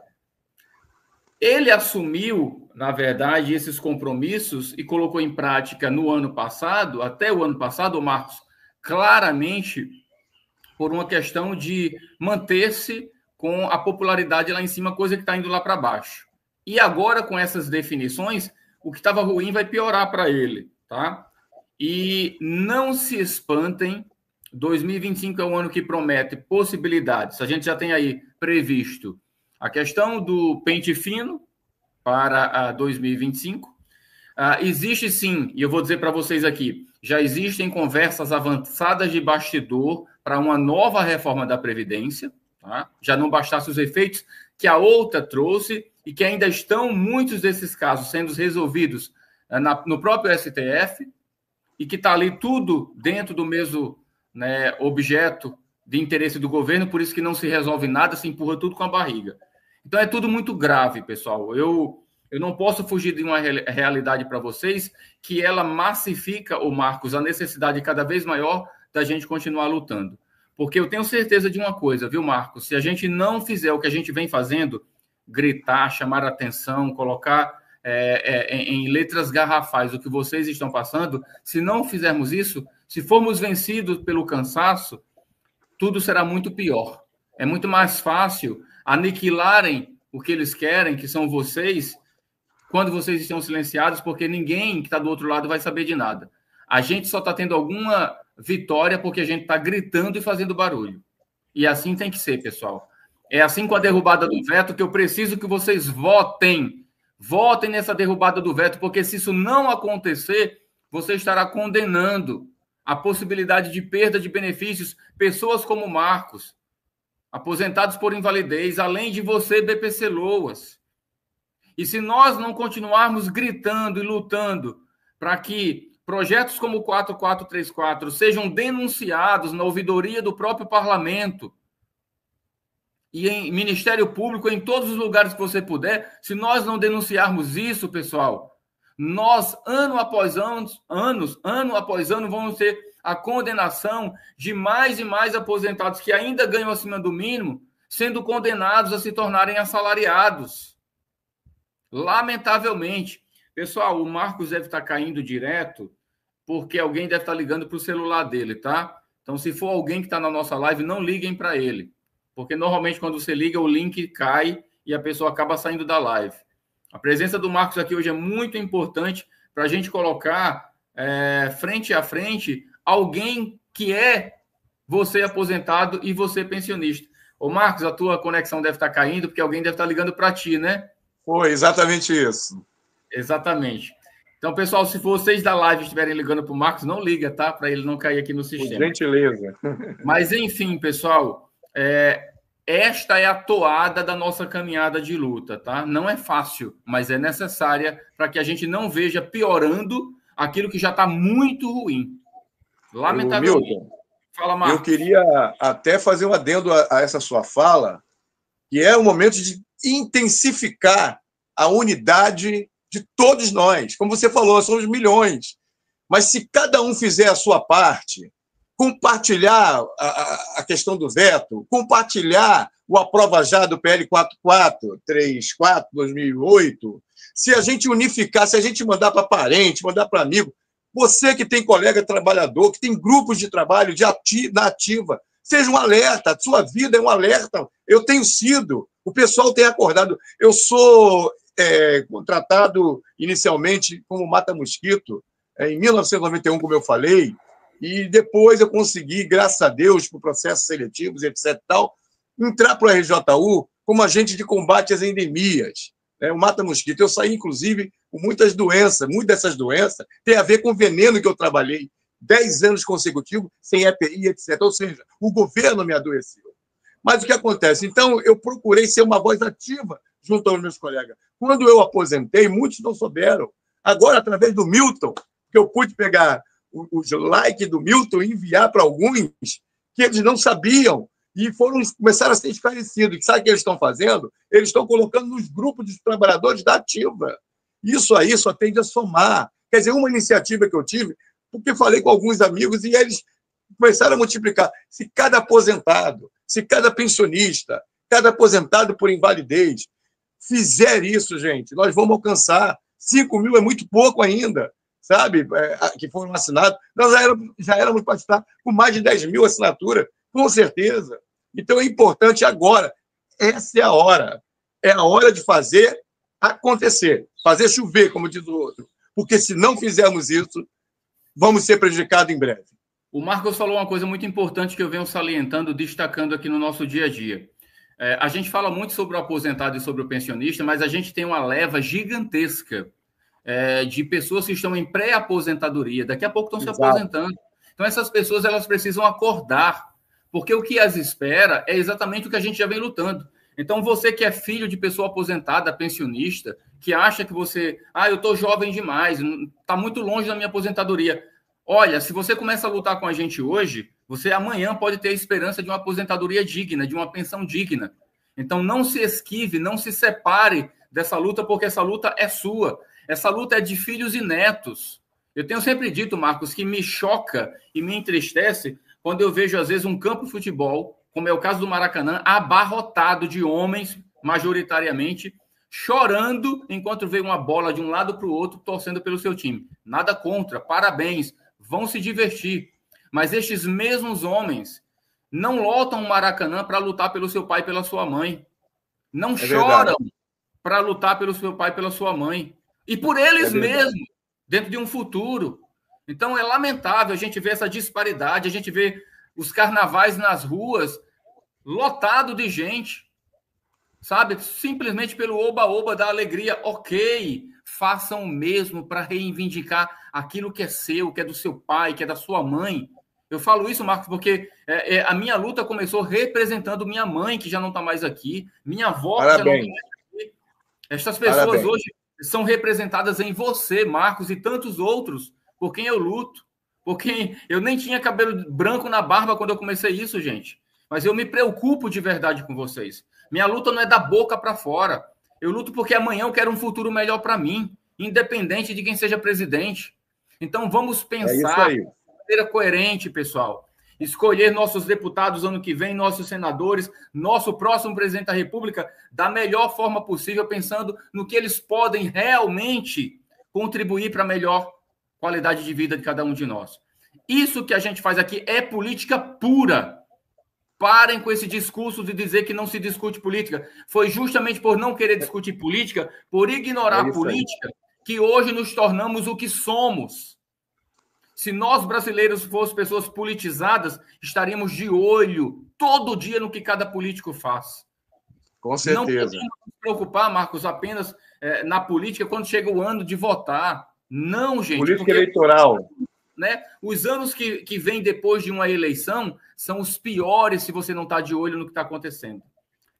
S1: Ele assumiu, na verdade, esses compromissos e colocou em prática no ano passado, até o ano passado, Marcos, claramente por uma questão de manter-se com a popularidade lá em cima, coisa que está indo lá para baixo. E agora, com essas definições, o que estava ruim vai piorar para ele, tá? E não se espantem, 2025 é um ano que promete possibilidades. A gente já tem aí previsto a questão do pente fino para 2025. Existe sim, e eu vou dizer para vocês aqui, já existem conversas avançadas de bastidor para uma nova reforma da Previdência, tá? Já não bastasse os efeitos que a outra trouxe e que ainda estão muitos desses casos sendo resolvidos no próprio STF e que está ali tudo dentro do mesmo, né, objeto de interesse do governo, por isso que não se resolve nada, se empurra tudo com a barriga. Então é tudo muito grave, pessoal. Eu não posso fugir de uma realidade para vocês que ela massifica, Marcos, a necessidade cada vez maior da gente continuar lutando. Porque eu tenho certeza de uma coisa, viu, Marcos? Se a gente não fizer o que a gente vem fazendo, gritar, chamar a atenção, colocar em letras garrafais o que vocês estão passando, se não fizermos isso, se formos vencidos pelo cansaço, tudo será muito pior. É muito mais fácil aniquilarem o que eles querem, que são vocês, quando vocês estão silenciados, porque ninguém que está do outro lado vai saber de nada. A gente só está tendo alguma vitória porque a gente está gritando e fazendo barulho. E assim tem que ser, pessoal. É assim com a derrubada do veto que eu preciso que vocês votem. Votem nessa derrubada do veto, porque se isso não acontecer, você estará condenando a possibilidade de perda de benefícios, pessoas como Marcos, aposentados por invalidez, além de você, BPC Loas. E se nós não continuarmos gritando e lutando para que projetos como o 4434 sejam denunciados na ouvidoria do próprio parlamento e em Ministério Público, em todos os lugares que você puder, se nós não denunciarmos isso, pessoal, nós, ano após ano, vamos ter a condenação de mais e mais aposentados que ainda ganham acima do mínimo, sendo condenados a se tornarem assalariados. Lamentavelmente. Pessoal, o Marcos deve estar caindo direto porque alguém deve estar ligando para o celular dele, tá? Então, se for alguém que está na nossa live, não liguem para ele. Porque, normalmente, quando você liga, o link cai e a pessoa acaba saindo da live. A presença do Marcos aqui hoje é muito importante para a gente colocar frente a frente alguém que é você aposentado e você pensionista. Ô, Marcos, a tua conexão deve estar caindo porque alguém deve estar ligando para ti, né?
S2: Foi exatamente isso.
S1: Exatamente. Então, pessoal, se vocês da live estiverem ligando para o Marcos, não liga, tá? Para ele não cair aqui no sistema.
S2: Por gentileza.
S1: Mas, enfim, pessoal, esta é a toada da nossa caminhada de luta, tá? Não é fácil, mas é necessária para que a gente não veja piorando aquilo que já está muito ruim. Lamentavelmente.
S2: Milton,
S1: fala, Marcos.
S2: Eu queria até fazer um adendo a essa sua fala, que é o momento de intensificar a unidade de todos nós. Como você falou, somos milhões. Mas se cada um fizer a sua parte, compartilhar a questão do veto, compartilhar o aprova já do PL 4434, 2008, se a gente unificar, se a gente mandar para parente, mandar para amigo, você que tem colega trabalhador, que tem grupos de trabalho na ativa, seja um alerta, a sua vida é um alerta. Eu tenho sido, o pessoal tem acordado. Eu sou contratado inicialmente como mata-mosquito, em 1991, como eu falei, e depois eu consegui, graças a Deus, por processos seletivos, etc. tal, entrar para o RJU como agente de combate às endemias, o mata-mosquito. Eu saí, inclusive, com muitas doenças. Muitas dessas doenças têm a ver com o veneno que eu trabalhei 10 anos consecutivos, sem EPI, etc. Ou seja, o governo me adoeceu. Mas o que acontece? Então, eu procurei ser uma voz ativa junto aos meus colegas. Quando eu aposentei, muitos não souberam. Agora, através do Milton, que eu pude pegar os likes do Milton e enviar para alguns que eles não sabiam e começaram a ser esclarecidos. Sabe o que eles estão fazendo? Eles estão colocando nos grupos dos trabalhadores da ativa. Isso aí só tende a somar. Quer dizer, uma iniciativa que eu tive, porque falei com alguns amigos e eles começaram a multiplicar. Se cada aposentado, se cada pensionista, cada aposentado por invalidez fizer isso, gente, nós vamos alcançar. 5 mil é muito pouco ainda, sabe? Que foram assinados. Nós já éramos para estar com mais de 10 mil assinaturas, com certeza. Então é importante agora. Essa é a hora. É a hora de fazer acontecer, fazer chover, como diz o outro. Porque se não fizermos isso, vamos ser prejudicados em breve.
S1: O Marcos falou uma coisa muito importante que eu venho salientando, destacando aqui no nosso dia a dia. A gente fala muito sobre o aposentado e sobre o pensionista, mas a gente tem uma leva gigantesca de pessoas que estão em pré-aposentadoria. Daqui a pouco estão se aposentando. Então, essas pessoas elas precisam acordar, porque o que as espera é exatamente o que a gente já vem lutando. Então, você que é filho de pessoa aposentada, pensionista, que acha que você... eu estou jovem demais, está muito longe da minha aposentadoria. Olha, se você começa a lutar com a gente hoje, você amanhã pode ter a esperança de uma aposentadoria digna, de uma pensão digna. Então, não se esquive, não se separe dessa luta, porque essa luta é sua. Essa luta é de filhos e netos. Eu tenho sempre dito, Marcos, que me choca e me entristece quando eu vejo, às vezes, um campo de futebol, como é o caso do Maracanã, abarrotado de homens, majoritariamente, chorando enquanto vê uma bola de um lado para o outro, torcendo pelo seu time. Nada contra, parabéns, vão se divertir. Mas estes mesmos homens não lotam o Maracanã para lutar pelo seu pai e pela sua mãe. Não choram para lutar pelo seu pai e pela sua mãe. E por eles mesmos, dentro de um futuro. Então, é lamentável a gente ver essa disparidade, a gente vê os carnavais nas ruas lotado de gente, sabe? Simplesmente pelo oba-oba da alegria. Ok, façam o mesmo para reivindicar aquilo que é seu, que é do seu pai, que é da sua mãe. Eu falo isso, Marcos, porque a minha luta começou representando minha mãe, que já não está mais aqui, minha avó, que já não está mais aqui. Estas pessoas hoje são representadas em você, Marcos, e tantos outros, por quem eu luto, por quem eu nem tinha cabelo branco na barba quando eu comecei isso, gente. Mas eu me preocupo de verdade com vocês. Minha luta não é da boca para fora. Eu luto porque amanhã eu quero um futuro melhor para mim, independente de quem seja presidente. Então vamos pensar de maneira coerente, pessoal. Escolher nossos deputados ano que vem, nossos senadores, nosso próximo presidente da República, da melhor forma possível, pensando no que eles podem realmente contribuir para a melhor qualidade de vida de cada um de nós. Isso que a gente faz aqui é política pura. Parem com esse discurso de dizer que não se discute política. Foi justamente por não querer discutir política, por ignorar a política, que hoje nos tornamos o que somos. Se nós, brasileiros, fôssemos pessoas politizadas, estaríamos de olho todo dia no que cada político faz.
S2: Com certeza.
S1: Não podemos nos preocupar, Marcos, apenas na política quando chega o ano de votar. Não, gente.
S2: Política eleitoral.
S1: Né? Os anos que vêm depois de uma eleição são os piores se você não está de olho no que está acontecendo.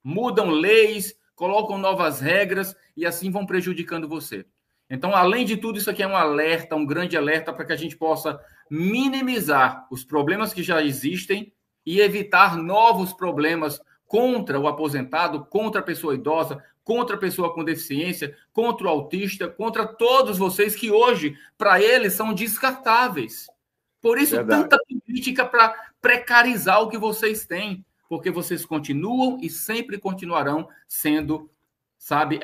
S1: Mudam leis, colocam novas regras e assim vão prejudicando você. Então, além de tudo, isso aqui é um alerta, um grande alerta para que a gente possa minimizar os problemas que já existem e evitar novos problemas contra o aposentado, contra a pessoa idosa, contra a pessoa com deficiência, contra o autista, contra todos vocês que hoje, para eles, são descartáveis. Por isso, tanta política para precarizar o que vocês têm, porque vocês continuam e sempre continuarão sendo, sabe,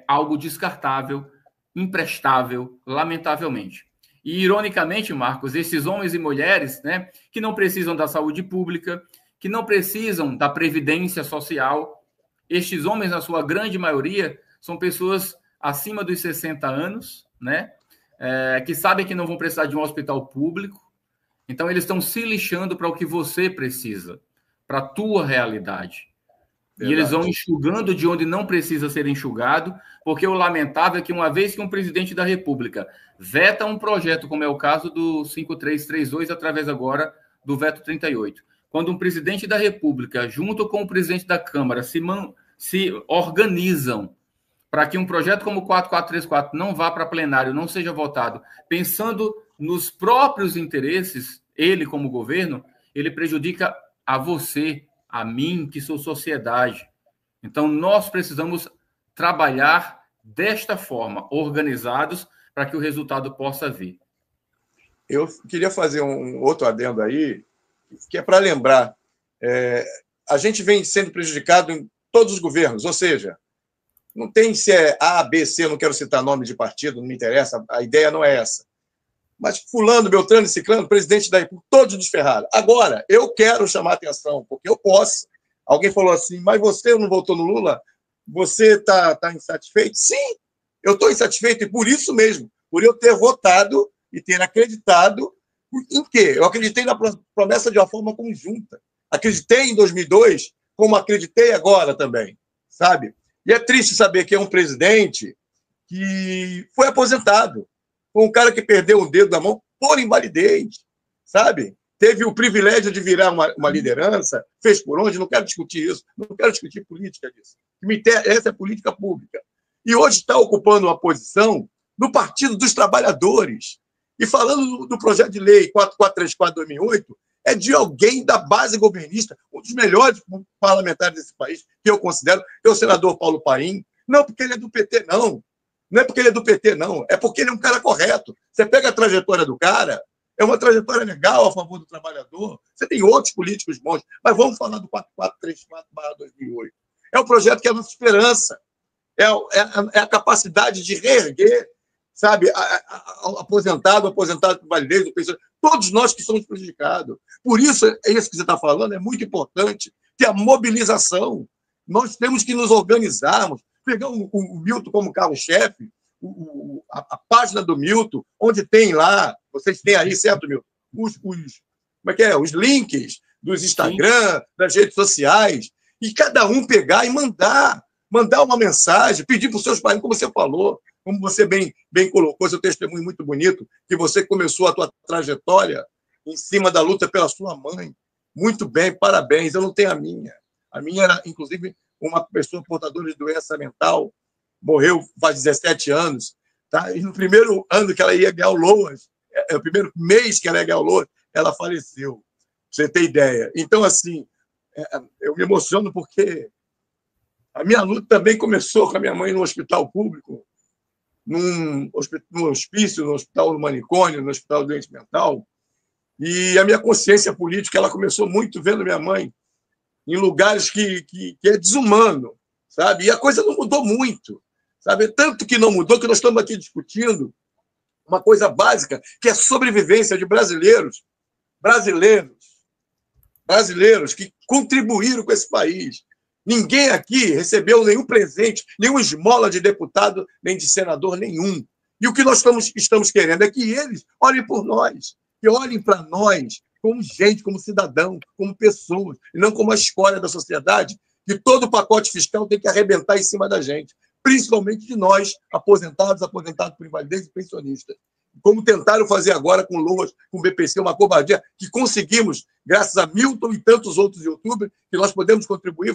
S1: algo descartável, imprestável, lamentavelmente. E, ironicamente, Marcos, esses homens e mulheres, né, que não precisam da saúde pública, que não precisam da previdência social, estes homens, na sua grande maioria, são pessoas acima dos 60 anos, né, que sabem que não vão precisar de um hospital público. Então, eles estão se lixando para o que você precisa, para a tua realidade. Verdade. E eles vão enxugando de onde não precisa ser enxugado, porque o lamentável é que, uma vez que um presidente da República veta um projeto, como é o caso do 5332, através agora do veto 38, quando um presidente da República, junto com o presidente da Câmara, se organizam para que um projeto como o 4434 não vá para plenário, não seja votado, pensando nos próprios interesses, ele como governo, ele prejudica a você, a mim, que sou sociedade. Então, nós precisamos trabalhar desta forma, organizados, para que o resultado possa vir.
S2: Eu queria fazer um outro adendo aí, que é para lembrar, a gente vem sendo prejudicado em todos os governos, ou seja, não tem se é A, B, C, eu não quero citar nome de partido, não me interessa, a ideia não é essa. Mas fulano, Beltrano e Ciclano, presidente da República, todos desferraram. Agora, eu quero chamar a atenção, porque eu posso. Alguém falou assim, mas você não votou no Lula? Você está insatisfeito? Sim, eu estou insatisfeito, e por isso mesmo, por eu ter votado e ter acreditado em quê? Eu acreditei na promessa de uma forma conjunta. Acreditei em 2002, como acreditei agora também, sabe? E é triste saber que é um presidente que foi aposentado, um cara que perdeu um dedo da mão por invalidez, sabe? Teve o privilégio de virar uma liderança, fez por onde, não quero discutir isso, não quero discutir política disso. Essa é política pública. E hoje está ocupando uma posição no Partido dos Trabalhadores. E falando do projeto de lei 4434/2008, é de alguém da base governista, um dos melhores parlamentares desse país, que eu considero, que é o senador Paulo Paim. Não porque ele é do PT, não. Não é porque ele é do PT, não. É porque ele é um cara correto. Você pega a trajetória do cara, é uma trajetória legal a favor do trabalhador. Você tem outros políticos bons, mas vamos falar do 4434/2008. É um projeto que é a nossa esperança. É a capacidade de reerguer, sabe, aposentado por validez, todos nós que somos prejudicados. Por isso, é isso que você está falando, é muito importante ter a mobilização. Nós temos que nos organizarmos, pegar o Milton como carro-chefe, a página do Milton, onde tem lá, vocês têm aí, certo, Milton? Os links dos Instagram, das redes sociais, e cada um pegar e mandar uma mensagem, pedir para os seus pais, como você falou, como você bem colocou, seu testemunho muito bonito, que você começou a tua trajetória em cima da luta pela sua mãe. Muito bem, parabéns. Eu não tenho a minha. A minha era, inclusive, uma pessoa portadora de doença mental, morreu faz 17 anos. Tá? E no primeiro ano que ela ia ganhar o LOAS, o primeiro mês que ela ia ganhar o LOAS, ela faleceu. Pra você ter ideia. Então, assim, eu me emociono porque a minha luta também começou com a minha mãe no hospital público, no hospício, no hospital do manicômio, no hospital do doente mental. E a minha consciência política ela começou muito vendo minha mãe em lugares que é desumano, sabe? E a coisa não mudou muito, sabe? Tanto que não mudou que nós estamos aqui discutindo uma coisa básica, que é a sobrevivência de brasileiros que contribuíram com esse país. Ninguém aqui recebeu nenhum presente, nenhuma esmola de deputado, nem de senador nenhum. E o que nós estamos querendo é que eles olhem por nós, que olhem para nós como gente, como cidadão, como pessoas, e não como a escória da sociedade, que todo o pacote fiscal tem que arrebentar em cima da gente, principalmente de nós, aposentados por invalidez e pensionistas. Como tentaram fazer agora com LOAS, com o BPC, uma covardia, que conseguimos, graças a Milton e tantos outros youtubers, que nós podemos contribuir,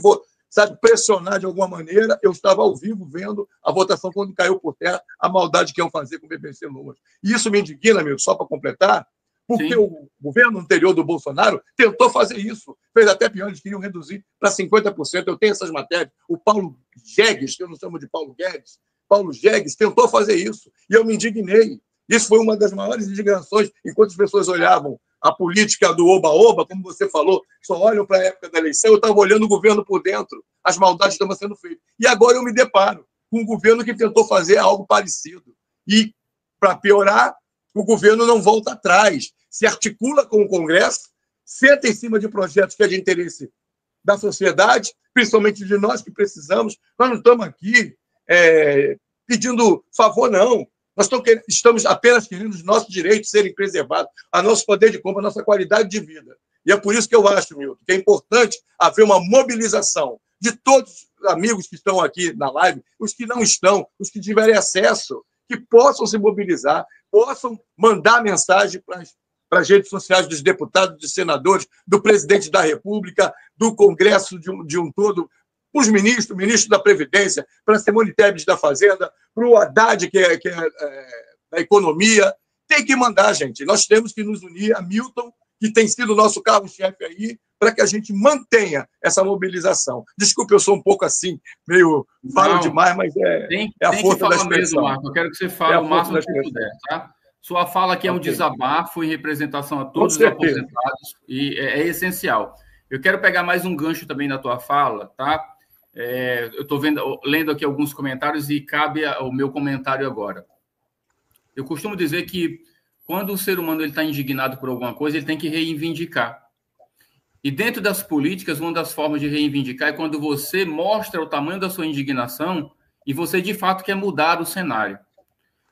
S2: pressionar de alguma maneira. Eu estava ao vivo vendo a votação quando caiu por terra a maldade que iam fazer com o BPC LOAS. E isso me indigna, amigo, só para completar, porque Sim. O governo anterior do Bolsonaro tentou fazer isso. Fez até pior, eles queriam reduzir para 50%. Eu tenho essas matérias. O Paulo Jegues, que eu não chamo de Paulo Guedes, Paulo Jegues tentou fazer isso. E eu me indignei. Isso foi uma das maiores indignações, enquanto as pessoas olhavam a política do oba-oba, como você falou, só olham para a época da eleição, eu estava olhando o governo por dentro, as maldades estavam sendo feitas. E agora eu me deparo com um governo que tentou fazer algo parecido. E, para piorar, o governo não volta atrás, se articula com o Congresso, senta em cima de projetos que é de interesse da sociedade, principalmente de nós que precisamos. Nós não estamos aqui pedindo favor, não. Nós estamos apenas querendo os nossos direitos serem preservados, a nosso poder de compra, a nossa qualidade de vida. E é por isso que eu acho, Milton, que é importante haver uma mobilização de todos os amigos que estão aqui na live, os que não estão, os que tiverem acesso, que possam se mobilizar, possam mandar mensagem para as redes sociais dos deputados, dos senadores, do presidente da República, do Congresso de um todo, os ministros, o ministro da Previdência, para a Simone Tebet da Fazenda, para o Haddad, que é da Economia. Tem que mandar, gente. Nós temos que nos unir a Milton, que tem sido o nosso carro-chefe aí, para que a gente mantenha essa mobilização. Desculpe, eu sou um pouco assim, meio falo demais, mas é a força da expressão.
S1: Mesmo, Marco. Eu quero que você fale o máximo que puder, tá? Sua fala aqui é um desabafo em representação a todos os aposentados e é essencial. Eu quero pegar mais um gancho também na tua fala, tá? Eu estou lendo aqui alguns comentários e cabe o meu comentário agora. Eu costumo dizer que quando o ser humano está indignado por alguma coisa, ele tem que reivindicar. E dentro das políticas, uma das formas de reivindicar é quando você mostra o tamanho da sua indignação e você, de fato, quer mudar o cenário.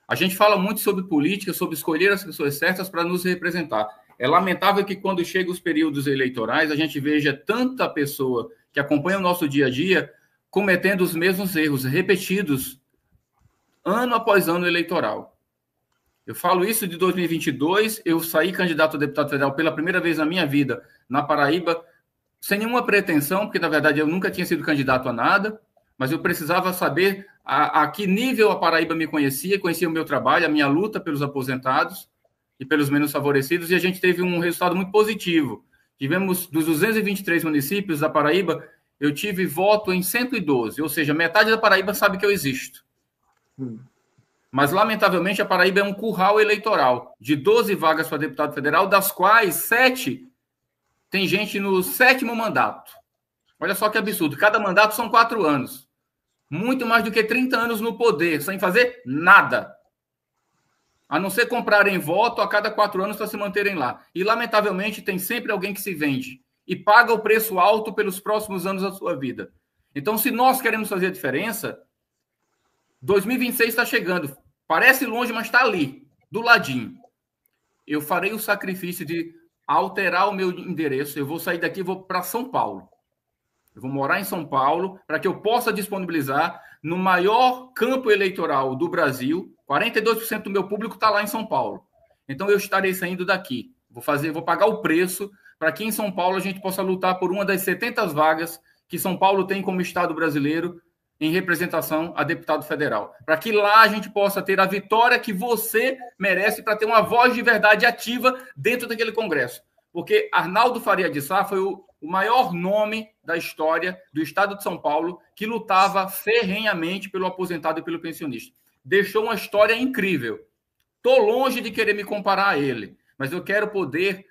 S1: A gente fala muito sobre política, sobre escolher as pessoas certas para nos representar. É lamentável que quando chegam os períodos eleitorais, a gente veja tanta pessoa que acompanha o nosso dia a dia cometendo os mesmos erros, repetidos, ano após ano eleitoral. Eu falo isso de 2022, eu saí candidato a deputado federal pela primeira vez na minha vida, na Paraíba, sem nenhuma pretensão, porque, na verdade, eu nunca tinha sido candidato a nada, mas eu precisava saber a que nível a Paraíba me conhecia o meu trabalho, a minha luta pelos aposentados e pelos menos favorecidos, e a gente teve um resultado muito positivo. Tivemos, dos 223 municípios da Paraíba, eu tive voto em 112, ou seja, metade da Paraíba sabe que eu existo. Mas, lamentavelmente, a Paraíba é um curral eleitoral de 12 vagas para deputado federal, das quais 7 tem gente no 7º mandato. Olha só que absurdo. Cada mandato são 4 anos. Muito mais do que 30 anos no poder, sem fazer nada. A não ser comprarem voto a cada 4 anos para se manterem lá. E, lamentavelmente, tem sempre alguém que se vende e paga o preço alto pelos próximos anos da sua vida. Então, se nós queremos fazer a diferença, 2026 está chegando. Parece longe, mas está ali, do ladinho. Eu farei o sacrifício de alterar o meu endereço. Eu vou sair daqui e vou para São Paulo. Eu vou morar em São Paulo para que eu possa disponibilizar no maior campo eleitoral do Brasil. 42% do meu público está lá em São Paulo. Então, eu estarei saindo daqui. Vou pagar o preço para que em São Paulo a gente possa lutar por uma das 70 vagas que São Paulo tem como Estado brasileiro em representação a deputado federal. Para que lá a gente possa ter a vitória que você merece para ter uma voz de verdade ativa dentro daquele Congresso. Porque Arnaldo Faria de Sá foi o maior nome da história do Estado de São Paulo que lutava ferrenhamente pelo aposentado e pelo pensionista. Deixou uma história incrível. Estou longe de querer me comparar a ele, mas eu quero poder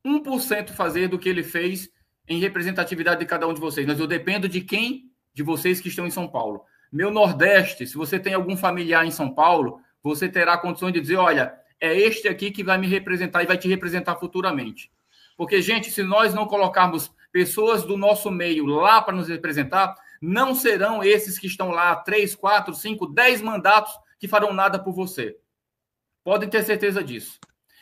S1: 1% fazer do que ele fez em representatividade de cada um de vocês. Mas eu dependo de vocês que estão em São Paulo. Meu Nordeste, se você tem algum familiar em São Paulo, você terá condições de dizer, olha, é este aqui que vai me representar e vai te representar futuramente. Porque, gente, se nós não colocarmos pessoas do nosso meio lá para nos representar, não serão esses que estão lá 3, 4, 5, 10 mandatos que farão nada por você. Podem ter certeza disso.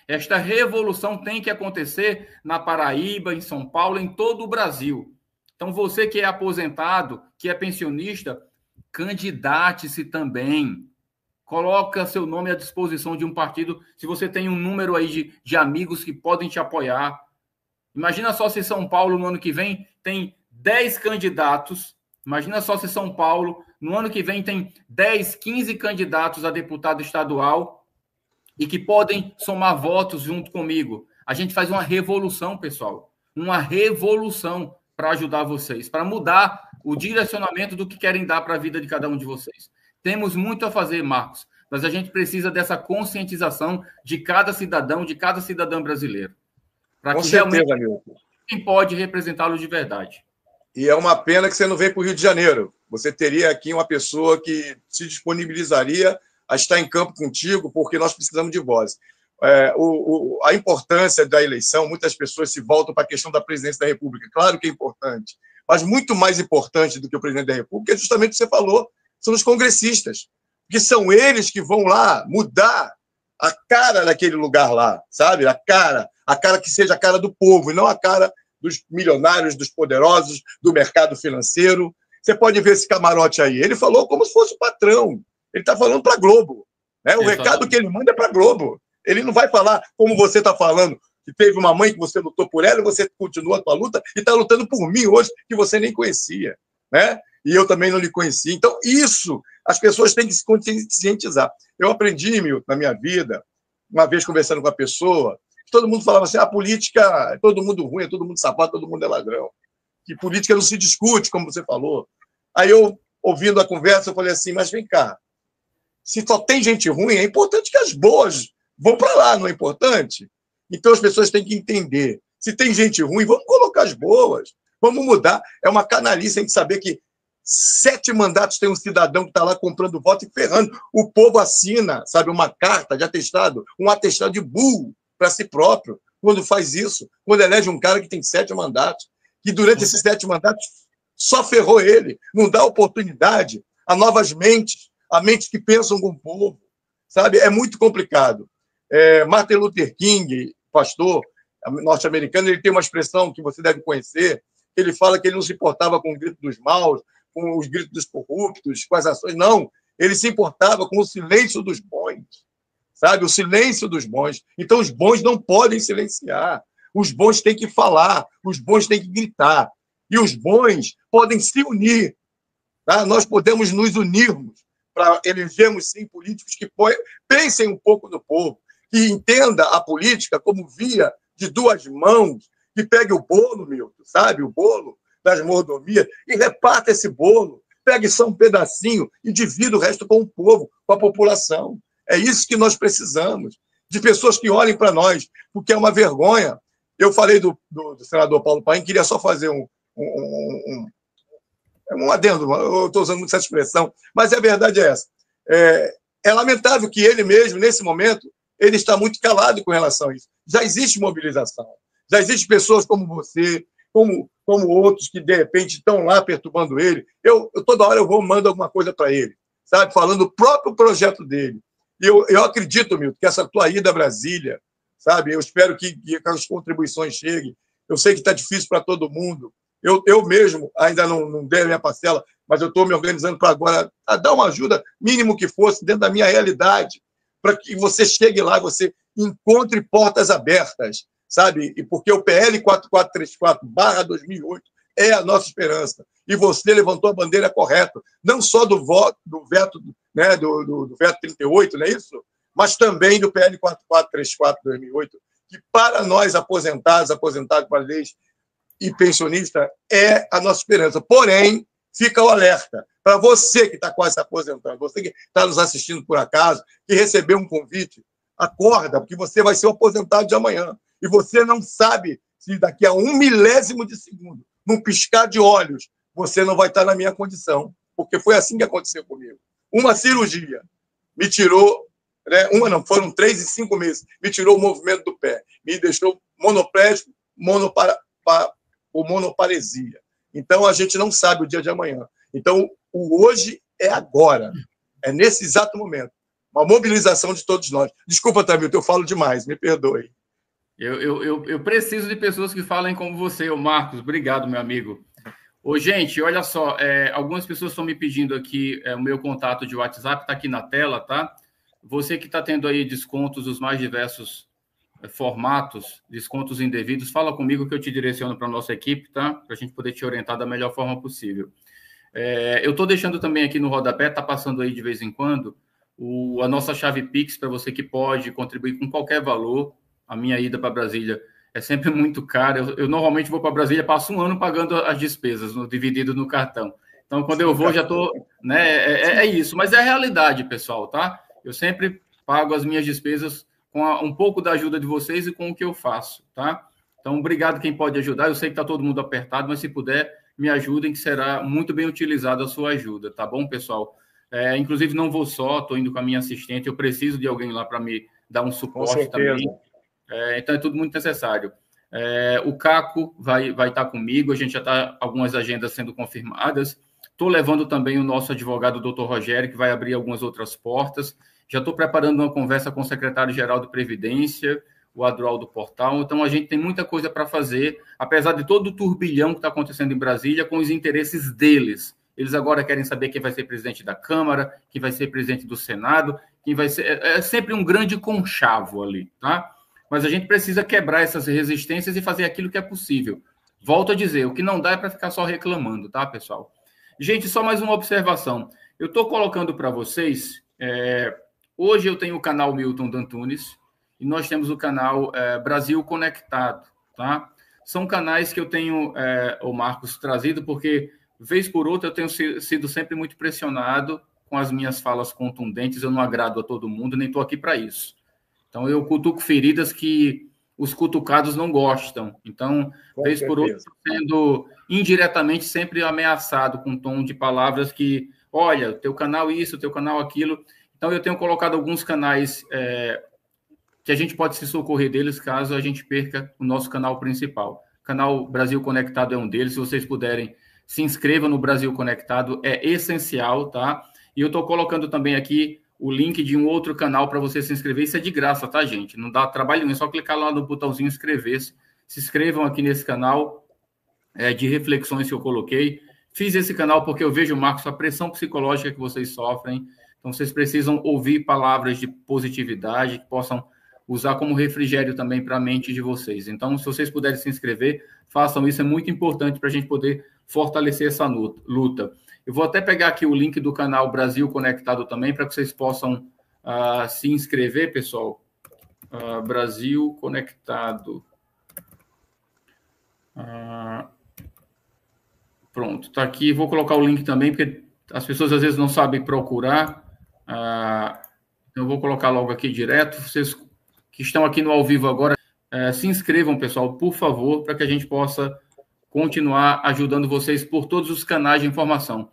S1: Esta revolução tem que acontecer na Paraíba, em São Paulo, em todo o Brasil. Então, você que é aposentado, que é pensionista, candidate-se também. Coloca seu nome à disposição de um partido, se você tem um número aí de amigos que podem te apoiar. Imagina só se São Paulo, no ano que vem, tem 10 candidatos. Imagina só se São Paulo, no ano que vem, tem 10, 15 candidatos a deputado estadual e que podem somar votos junto comigo. A gente faz uma revolução, pessoal. Uma revolução para ajudar vocês, para mudar o direcionamento do que querem dar para a vida de cada um de vocês. Temos muito a fazer, Marcos, mas a gente precisa dessa conscientização de cada cidadão, de cada cidadã brasileiro. para
S2: Com
S1: que
S2: certeza,
S1: realmente
S2: Milton.
S1: quem pode representá-los de verdade.
S2: E é uma pena que você não veio para o Rio de Janeiro. Você teria aqui uma pessoa que se disponibilizaria a estar em campo contigo, porque nós precisamos de voz. A importância da eleição, muitas pessoas se voltam para a questão da presidência da República. Claro que é importante, mas muito mais importante do que o presidente da República é justamente o que você falou, são os congressistas, que são eles que vão lá mudar a cara daquele lugar lá, sabe? A cara que seja a cara do povo, e não a cara dos milionários, dos poderosos, do mercado financeiro. Você pode ver esse camarote aí. Ele falou como se fosse o patrão. Ele está falando para a Globo. Né? O recado que ele manda é para a Globo. Ele não vai falar como você está falando, que teve uma mãe que você lutou por ela e você continua a sua luta e está lutando por mim hoje, que você nem conhecia. Né? E eu também não lhe conhecia. Então, isso, as pessoas têm que se conscientizar. Eu aprendi, Milton, na minha vida, uma vez conversando com a pessoa, todo mundo falava assim, a política é todo mundo ruim, é todo mundo safado, todo mundo é ladrão. Que política não se discute, como você falou. Aí eu, ouvindo a conversa, eu falei assim, mas vem cá, se só tem gente ruim, é importante que as boas vão para lá, não é importante? Então as pessoas têm que entender. Se tem gente ruim, vamos colocar as boas, vamos mudar. É uma canalice a gente saber que 7 mandatos tem um cidadão que está lá comprando voto e ferrando. O povo assina, sabe, uma carta de atestado, um atestado de burro para si próprio, quando faz isso, quando elege um cara que tem 7 mandatos, que durante esses 7 mandatos só ferrou ele, não dá oportunidade a novas mentes, a mentes que pensam com o povo, sabe? É muito complicado. Martin Luther King, pastor norte-americano, ele tem uma expressão que você deve conhecer, ele fala que ele não se importava com o grito dos maus, com os gritos dos corruptos, com as ações, não, ele se importava com o silêncio dos bons, sabe? O silêncio dos bons. Então, os bons não podem silenciar. Os bons têm que falar. Os bons têm que gritar. E os bons podem se unir. Tá? Nós podemos nos unirmos para elegermos, sim, políticos que pensem um pouco no povo, que entenda a política como via de 2 mãos, que pegue o bolo, Milton, sabe? O bolo das mordomias, e reparta esse bolo. Pegue só um pedacinho e divida o resto com o povo, com a população. É isso que nós precisamos, de pessoas que olhem para nós, porque é uma vergonha. Eu falei do senador Paulo Paim, queria só fazer um adendo, eu estou usando muito essa expressão, mas a verdade é essa. É lamentável que ele mesmo, nesse momento, ele está muito calado com relação a isso. Já existe mobilização, já existem pessoas como você, como outros que, de repente, estão lá perturbando ele. Eu toda hora mando alguma coisa para ele, sabe? Falando do próprio projeto dele. E eu acredito, Milton, que essa tua ida a Brasília, sabe? Eu espero que as contribuições cheguem. Eu sei que está difícil para todo mundo. Eu mesmo ainda não dei a minha parcela, mas eu estou me organizando para agora a dar uma ajuda, mínimo que fosse, dentro da minha realidade, para que você chegue lá, você encontre portas abertas, sabe? E porque o PL 4434/2008 é a nossa esperança. E você levantou a bandeira correta, não só do veto, né, do veto 38, não é isso? Mas também do PL 4434/2008, que para nós aposentados para leis e pensionista é a nossa esperança. Porém, fica o alerta para você que está quase se aposentando, você que está nos assistindo por acaso, que recebeu um convite, acorda, porque você vai ser o aposentado de amanhã. E você não sabe se daqui a 1 milésimo de segundo, num piscar de olhos, você não vai estar na minha condição. Porque foi assim que aconteceu comigo. Uma cirurgia me tirou, né, foram 3 e 5 meses, me tirou o movimento do pé, me deixou monoplégico, monoparesia. Então, a gente não sabe o dia de amanhã. Então, o hoje é agora. É nesse exato momento. Uma mobilização de todos nós. Desculpa, Tamilton, eu falo demais, me perdoe.
S1: Eu preciso de pessoas que falem como você, o Marcos. Obrigado, meu amigo. Ô, gente, olha só, algumas pessoas estão me pedindo aqui, o meu contato de WhatsApp está aqui na tela, tá? Você que está tendo aí descontos dos mais diversos formatos, descontos indevidos, fala comigo que eu te direciono para a nossa equipe, tá? Para a gente poder te orientar da melhor forma possível. Eu estou deixando também aqui no rodapé, está passando aí de vez em quando, a nossa chave Pix para você que pode contribuir com qualquer valor. A minha ida para Brasília é sempre muito cara. Eu normalmente vou para Brasília, passo 1 ano pagando as despesas, dividido no cartão. Então, quando eu vou, já estou... Né, é isso, mas é a realidade, pessoal, tá? Eu sempre pago as minhas despesas com um pouco da ajuda de vocês e com o que eu faço, tá? Então, obrigado quem pode ajudar. Eu sei que está todo mundo apertado, mas se puder, me ajudem, que será muito bem utilizada a sua ajuda, tá bom, pessoal? Inclusive, não vou só, estou indo com a minha assistente, eu preciso de alguém lá para me dar um suporte também. Então, é tudo muito necessário. O Caco vai estar comigo, a gente já está algumas agendas sendo confirmadas. Estou levando também o nosso advogado, o doutor Rogério, que vai abrir algumas outras portas. Já estou preparando uma conversa com o secretário-geral de Previdência, o Adroal do Portal. Então, a gente tem muita coisa para fazer, apesar de todo o turbilhão que está acontecendo em Brasília, com os interesses deles. Eles agora querem saber quem vai ser presidente da Câmara, quem vai ser presidente do Senado, quem vai ser... É sempre um grande conchavo ali, tá? Mas a gente precisa quebrar essas resistências e fazer aquilo que é possível. Volto a dizer, o que não dá é para ficar só reclamando, tá, pessoal? Gente, só mais uma observação. Eu estou colocando para vocês... Hoje eu tenho o canal Milton D'Antunes, e nós temos o canal Brasil Conectado, tá? São canais que eu tenho, o Marcos, trazido, porque, vez por outra, eu tenho sido sempre muito pressionado com as minhas falas contundentes, eu não agrado a todo mundo, nem estou aqui para isso. Então, eu cutuco feridas que os cutucados não gostam. Então, vez por outra, sendo indiretamente sempre ameaçado com um tom de palavras que, olha, teu canal isso, teu canal aquilo. Então, eu tenho colocado alguns canais... que a gente pode se socorrer deles caso a gente perca o nosso canal principal. O canal Brasil Conectado é um deles. Se vocês puderem, se inscrevam no Brasil Conectado, é essencial, tá? E eu estou colocando também aqui o link de um outro canal para você se inscrever. Isso é de graça, tá, gente? Não dá trabalho nenhum, é só clicar lá no botãozinho inscrever-se. Se inscrevam aqui nesse canal de reflexões que eu coloquei. Fiz esse canal porque eu vejo, Marcos, a pressão psicológica que vocês sofrem. Então, vocês precisam ouvir palavras de positividade que possam usar como refrigério também para a mente de vocês. Então, se vocês puderem se inscrever, façam isso, é muito importante para a gente poder fortalecer essa luta. Eu vou até pegar aqui o link do canal Brasil Conectado também, para que vocês possam se inscrever, pessoal. Brasil Conectado. Pronto, está aqui. Vou colocar o link também, porque as pessoas às vezes não sabem procurar. Eu vou colocar logo aqui direto. Vocês que estão aqui no ao vivo agora, se inscrevam, pessoal, por favor, para que a gente possa continuar ajudando vocês por todos os canais de informação.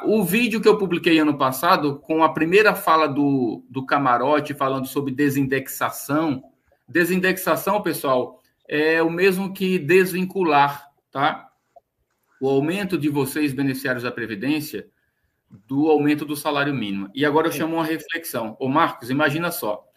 S1: O vídeo que eu publiquei ano passado, com a primeira fala do Camarote, falando sobre desindexação, pessoal, é o mesmo que desvincular, tá? O aumento de vocês, beneficiários da Previdência, do aumento do salário mínimo. E agora eu chamo uma reflexão. Ô, Marcos, imagina só,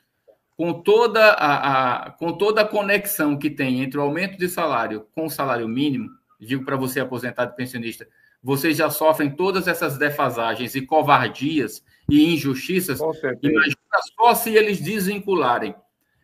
S1: com toda a conexão que tem entre o aumento de salário com o salário mínimo, digo para você, aposentado e pensionista, vocês já sofrem todas essas defasagens e covardias e injustiças. Imagina só se eles desvincularem.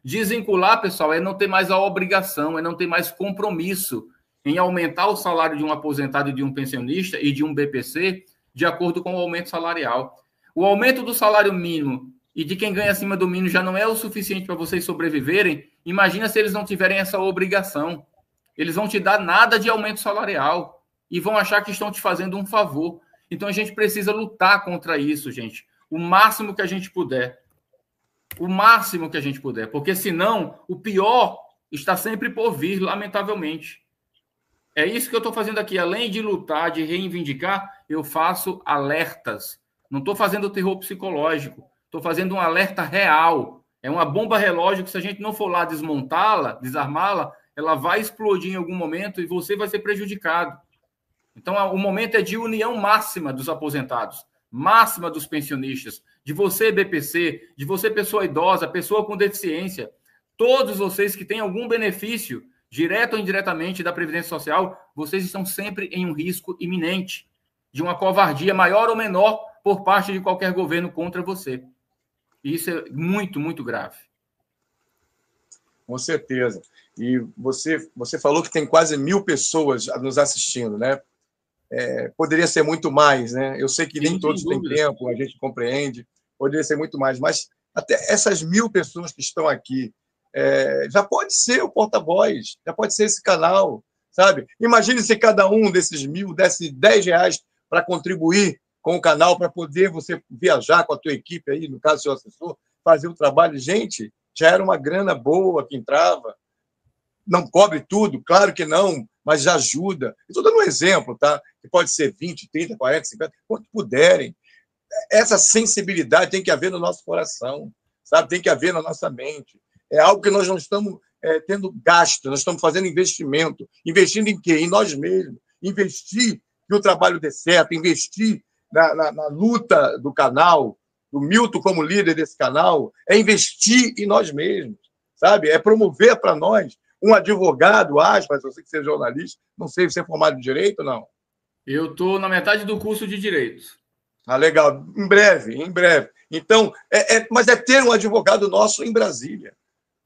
S1: Desvincular, pessoal, é não ter mais a obrigação, é não ter mais compromisso em aumentar o salário de um aposentado e de um pensionista e de um BPC de acordo com o aumento salarial. O aumento do salário mínimo e de quem ganha acima do mínimo já não é o suficiente para vocês sobreviverem. Imagina se eles não tiverem essa obrigação. Eles vão te dar nada de aumento salarial e vão achar que estão te fazendo um favor. Então, a gente precisa lutar contra isso, gente. O máximo que a gente puder. O máximo que a gente puder. Porque, senão, o pior está sempre por vir, lamentavelmente. É isso que eu estou fazendo aqui. Além de lutar, de reivindicar, eu faço alertas. Não estou fazendo terror psicológico. Estou fazendo um alerta real. É uma bomba relógio que, se a gente não for lá desmontá-la, desarmá-la, ela vai explodir em algum momento e você vai ser prejudicado. Então, o momento é de união máxima dos aposentados, máxima dos pensionistas, de você, BPC, de você, pessoa idosa, pessoa com deficiência. Todos vocês que têm algum benefício, direto ou indiretamente, da Previdência Social, vocês estão sempre em um risco iminente de uma covardia maior ou menor por parte de qualquer governo contra você. E isso é muito, muito grave.
S2: Com certeza. E você falou que tem quase 1.000 pessoas nos assistindo, né? Poderia ser muito mais, né? Eu sei que nem todos têm tempo, a gente compreende, poderia ser muito mais, mas até essas 1.000 pessoas que estão aqui, já pode ser o porta-voz, já pode ser esse canal, sabe? Imagine se cada um desses 1.000 desse R$10 para contribuir com o canal, para poder você viajar com a tua equipe aí, no caso, seu assessor, fazer o trabalho. Gente, já era uma grana boa que entrava. não cobre tudo, claro que não, mas já ajuda. Estou dando um exemplo, tá? Que pode ser 20, 30, 40, 50, quanto puderem. Essa sensibilidade tem que haver no nosso coração, sabe? Tem que haver na nossa mente. É algo que nós não estamos tendo gasto, nós estamos fazendo investimento. Investindo em quê? Em nós mesmos. Investir que o trabalho dê certo, investir na luta do canal, do Milton como líder desse canal, é investir em nós mesmos, sabe? É promover para nós um advogado, aspas, eu sei que você é jornalista, não sei se você é formado em Direito ou não.
S1: Eu estou na metade do curso de Direito.
S2: Ah, legal. Em breve, em breve. Então, mas é ter um advogado nosso em Brasília,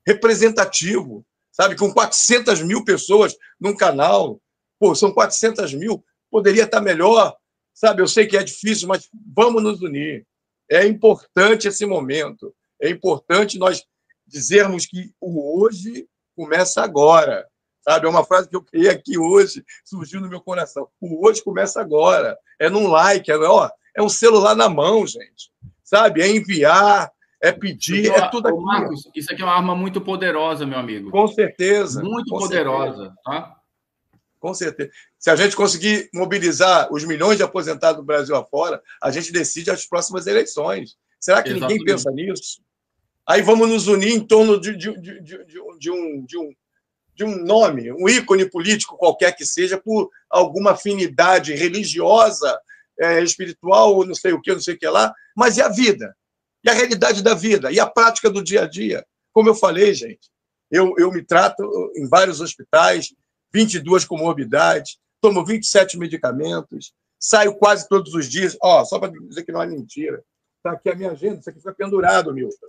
S2: representativo, sabe? Com 400 mil pessoas num canal. Pô, são 400 mil, poderia estar melhor, sabe? Eu sei que é difícil, mas vamos nos unir. É importante esse momento. É importante nós dizermos que o hoje começa agora, sabe? É uma frase que eu criei aqui hoje, surgiu no meu coração. O hoje começa agora. É num like, é um celular na mão, gente. Sabe? É enviar, é pedir, é tudo aquilo.
S1: Marcos, isso aqui é uma arma muito poderosa, meu amigo.
S2: Com certeza.
S1: Muito poderosa, tá?
S2: Com certeza. Se a gente conseguir mobilizar os milhões de aposentados do Brasil afora, a gente decide as próximas eleições. Será que ninguém pensa nisso? Aí vamos nos unir em torno de um nome, um ícone político qualquer que seja, por alguma afinidade religiosa, espiritual, não sei o que lá, mas e a vida? E a realidade da vida? E a prática do dia a dia? Como eu falei, gente, eu me trato em vários hospitais, 22 comorbidades, tomo 27 medicamentos, saio quase todos os dias. Só para dizer que não é mentira. Está aqui a minha agenda, isso aqui foi pendurado, Milton.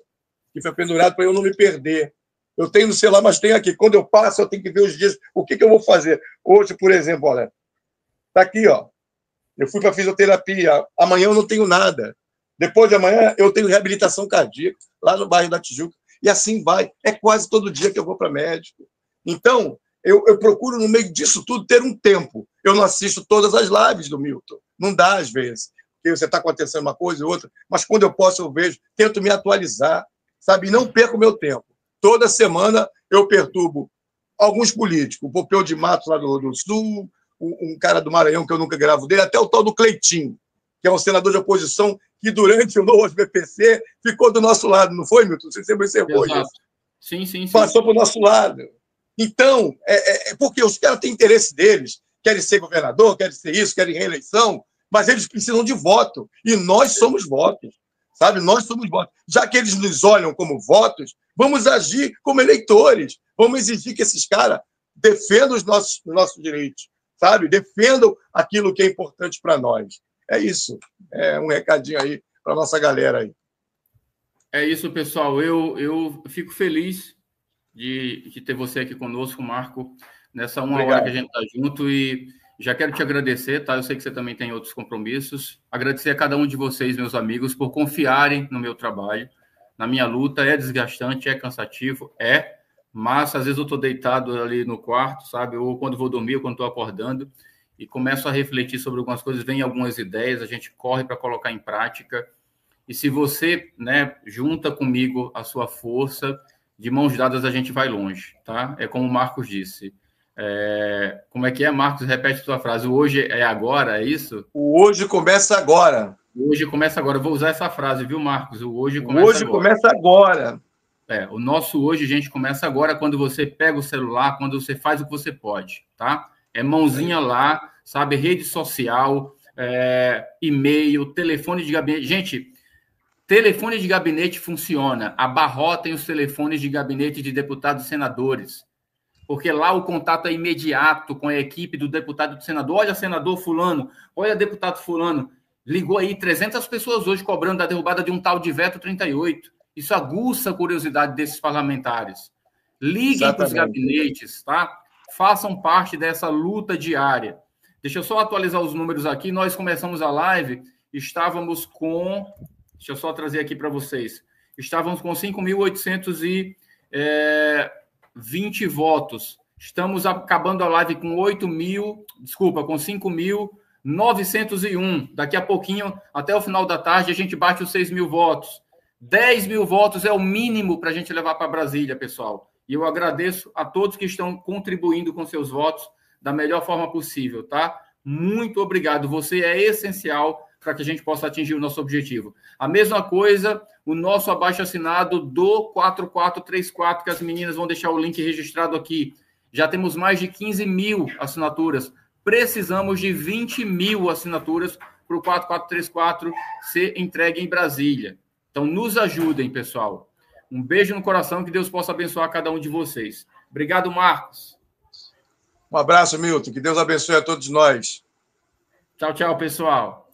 S2: Que foi pendurado para eu não me perder. Eu tenho no celular, mas tem aqui. Quando eu passo, eu tenho que ver os dias. O que eu vou fazer? Hoje, por exemplo, olha, está aqui, ó. Eu fui para fisioterapia. Amanhã eu não tenho nada. Depois de amanhã, eu tenho reabilitação cardíaca, lá no bairro da Tijuca. E assim vai. É quase todo dia que eu vou para médico. Então, eu procuro, no meio disso tudo, ter um tempo. Eu não assisto todas as lives do Milton. Não dá, às vezes. Porque você está acontecendo uma coisa e outra. Mas quando eu posso, eu vejo. Tento me atualizar, sabe? E não perco o meu tempo. Toda semana eu perturbo alguns políticos. O Pompeu de Matos, lá do Sul, um cara do Maranhão, que eu nunca gravo dele, até o tal do Cleitinho, que é um senador de oposição que, durante o novo BPC, ficou do nosso lado. Não foi, Milton? Você sempre observou isso.
S1: Sim.
S2: Passou para o nosso lado. Então, porque os caras têm interesse deles, querem ser governador, querem ser isso, querem reeleição, mas eles precisam de voto. E nós somos votos, sabe? Nós somos votos. Já que eles nos olham como votos, vamos agir como eleitores. Vamos exigir que esses caras defendam os nossos direitos, sabe? Defendam aquilo que é importante para nós. É isso. É um recadinho aí para a nossa galera aí.
S1: É isso, pessoal. Eu fico feliz de ter você aqui conosco, Marco, nessa hora que a gente está junto, e já quero te agradecer, tá? Eu sei que você também tem outros compromissos. Agradecer a cada um de vocês, meus amigos, por confiarem no meu trabalho, na minha luta. É desgastante, é cansativo, mas às vezes eu estou deitado ali no quarto, sabe? Ou quando vou dormir, ou quando estou acordando, e começo a refletir sobre algumas coisas, vem algumas ideias, a gente corre para colocar em prática. E se você, junta comigo a sua força, de mãos dadas a gente vai longe, tá? É como o Marcos disse. Como é que é, Marcos? Repete a sua frase. O hoje é agora, é isso?
S2: O hoje começa agora.
S1: O hoje começa agora. Eu vou usar essa frase, viu, Marcos? O hoje
S2: começa agora.
S1: O nosso hoje, gente, começa agora quando você pega o celular, quando você faz o que você pode, tá? É mãozinha lá, sabe? Rede social, e-mail, telefone de gabinete. Gente, telefone de gabinete funciona. Abarrotem os telefones de gabinete de deputados e senadores, porque lá o contato é imediato com a equipe do deputado e do senador. Olha, senador fulano, olha, deputado fulano, ligou aí 300 pessoas hoje cobrando a derrubada de um tal de veto 38. Isso aguça a curiosidade desses parlamentares. Liguem para os gabinetes, tá? Façam parte dessa luta diária. Deixa eu só atualizar os números aqui. Nós começamos a live, estávamos com... Deixa eu só trazer aqui para vocês. Estávamos com 5.820 votos. Estamos acabando a live com 5.901. Daqui a pouquinho, até o final da tarde, a gente bate os 6.000 votos. 10.000 votos é o mínimo para a gente levar para Brasília, pessoal. E eu agradeço a todos que estão contribuindo com seus votos da melhor forma possível, tá? Muito obrigado. Você é essencial para que a gente possa atingir o nosso objetivo. A mesma coisa, o nosso abaixo-assinado do 4434, que as meninas vão deixar o link registrado aqui. Já temos mais de 15 mil assinaturas. Precisamos de 20 mil assinaturas para o 4434 ser entregue em Brasília. Então, nos ajudem, pessoal. Um beijo no coração, que Deus possa abençoar cada um de vocês. Obrigado, Marcos.
S2: Um abraço, Milton. Que Deus abençoe a todos nós.
S1: Tchau, tchau, pessoal.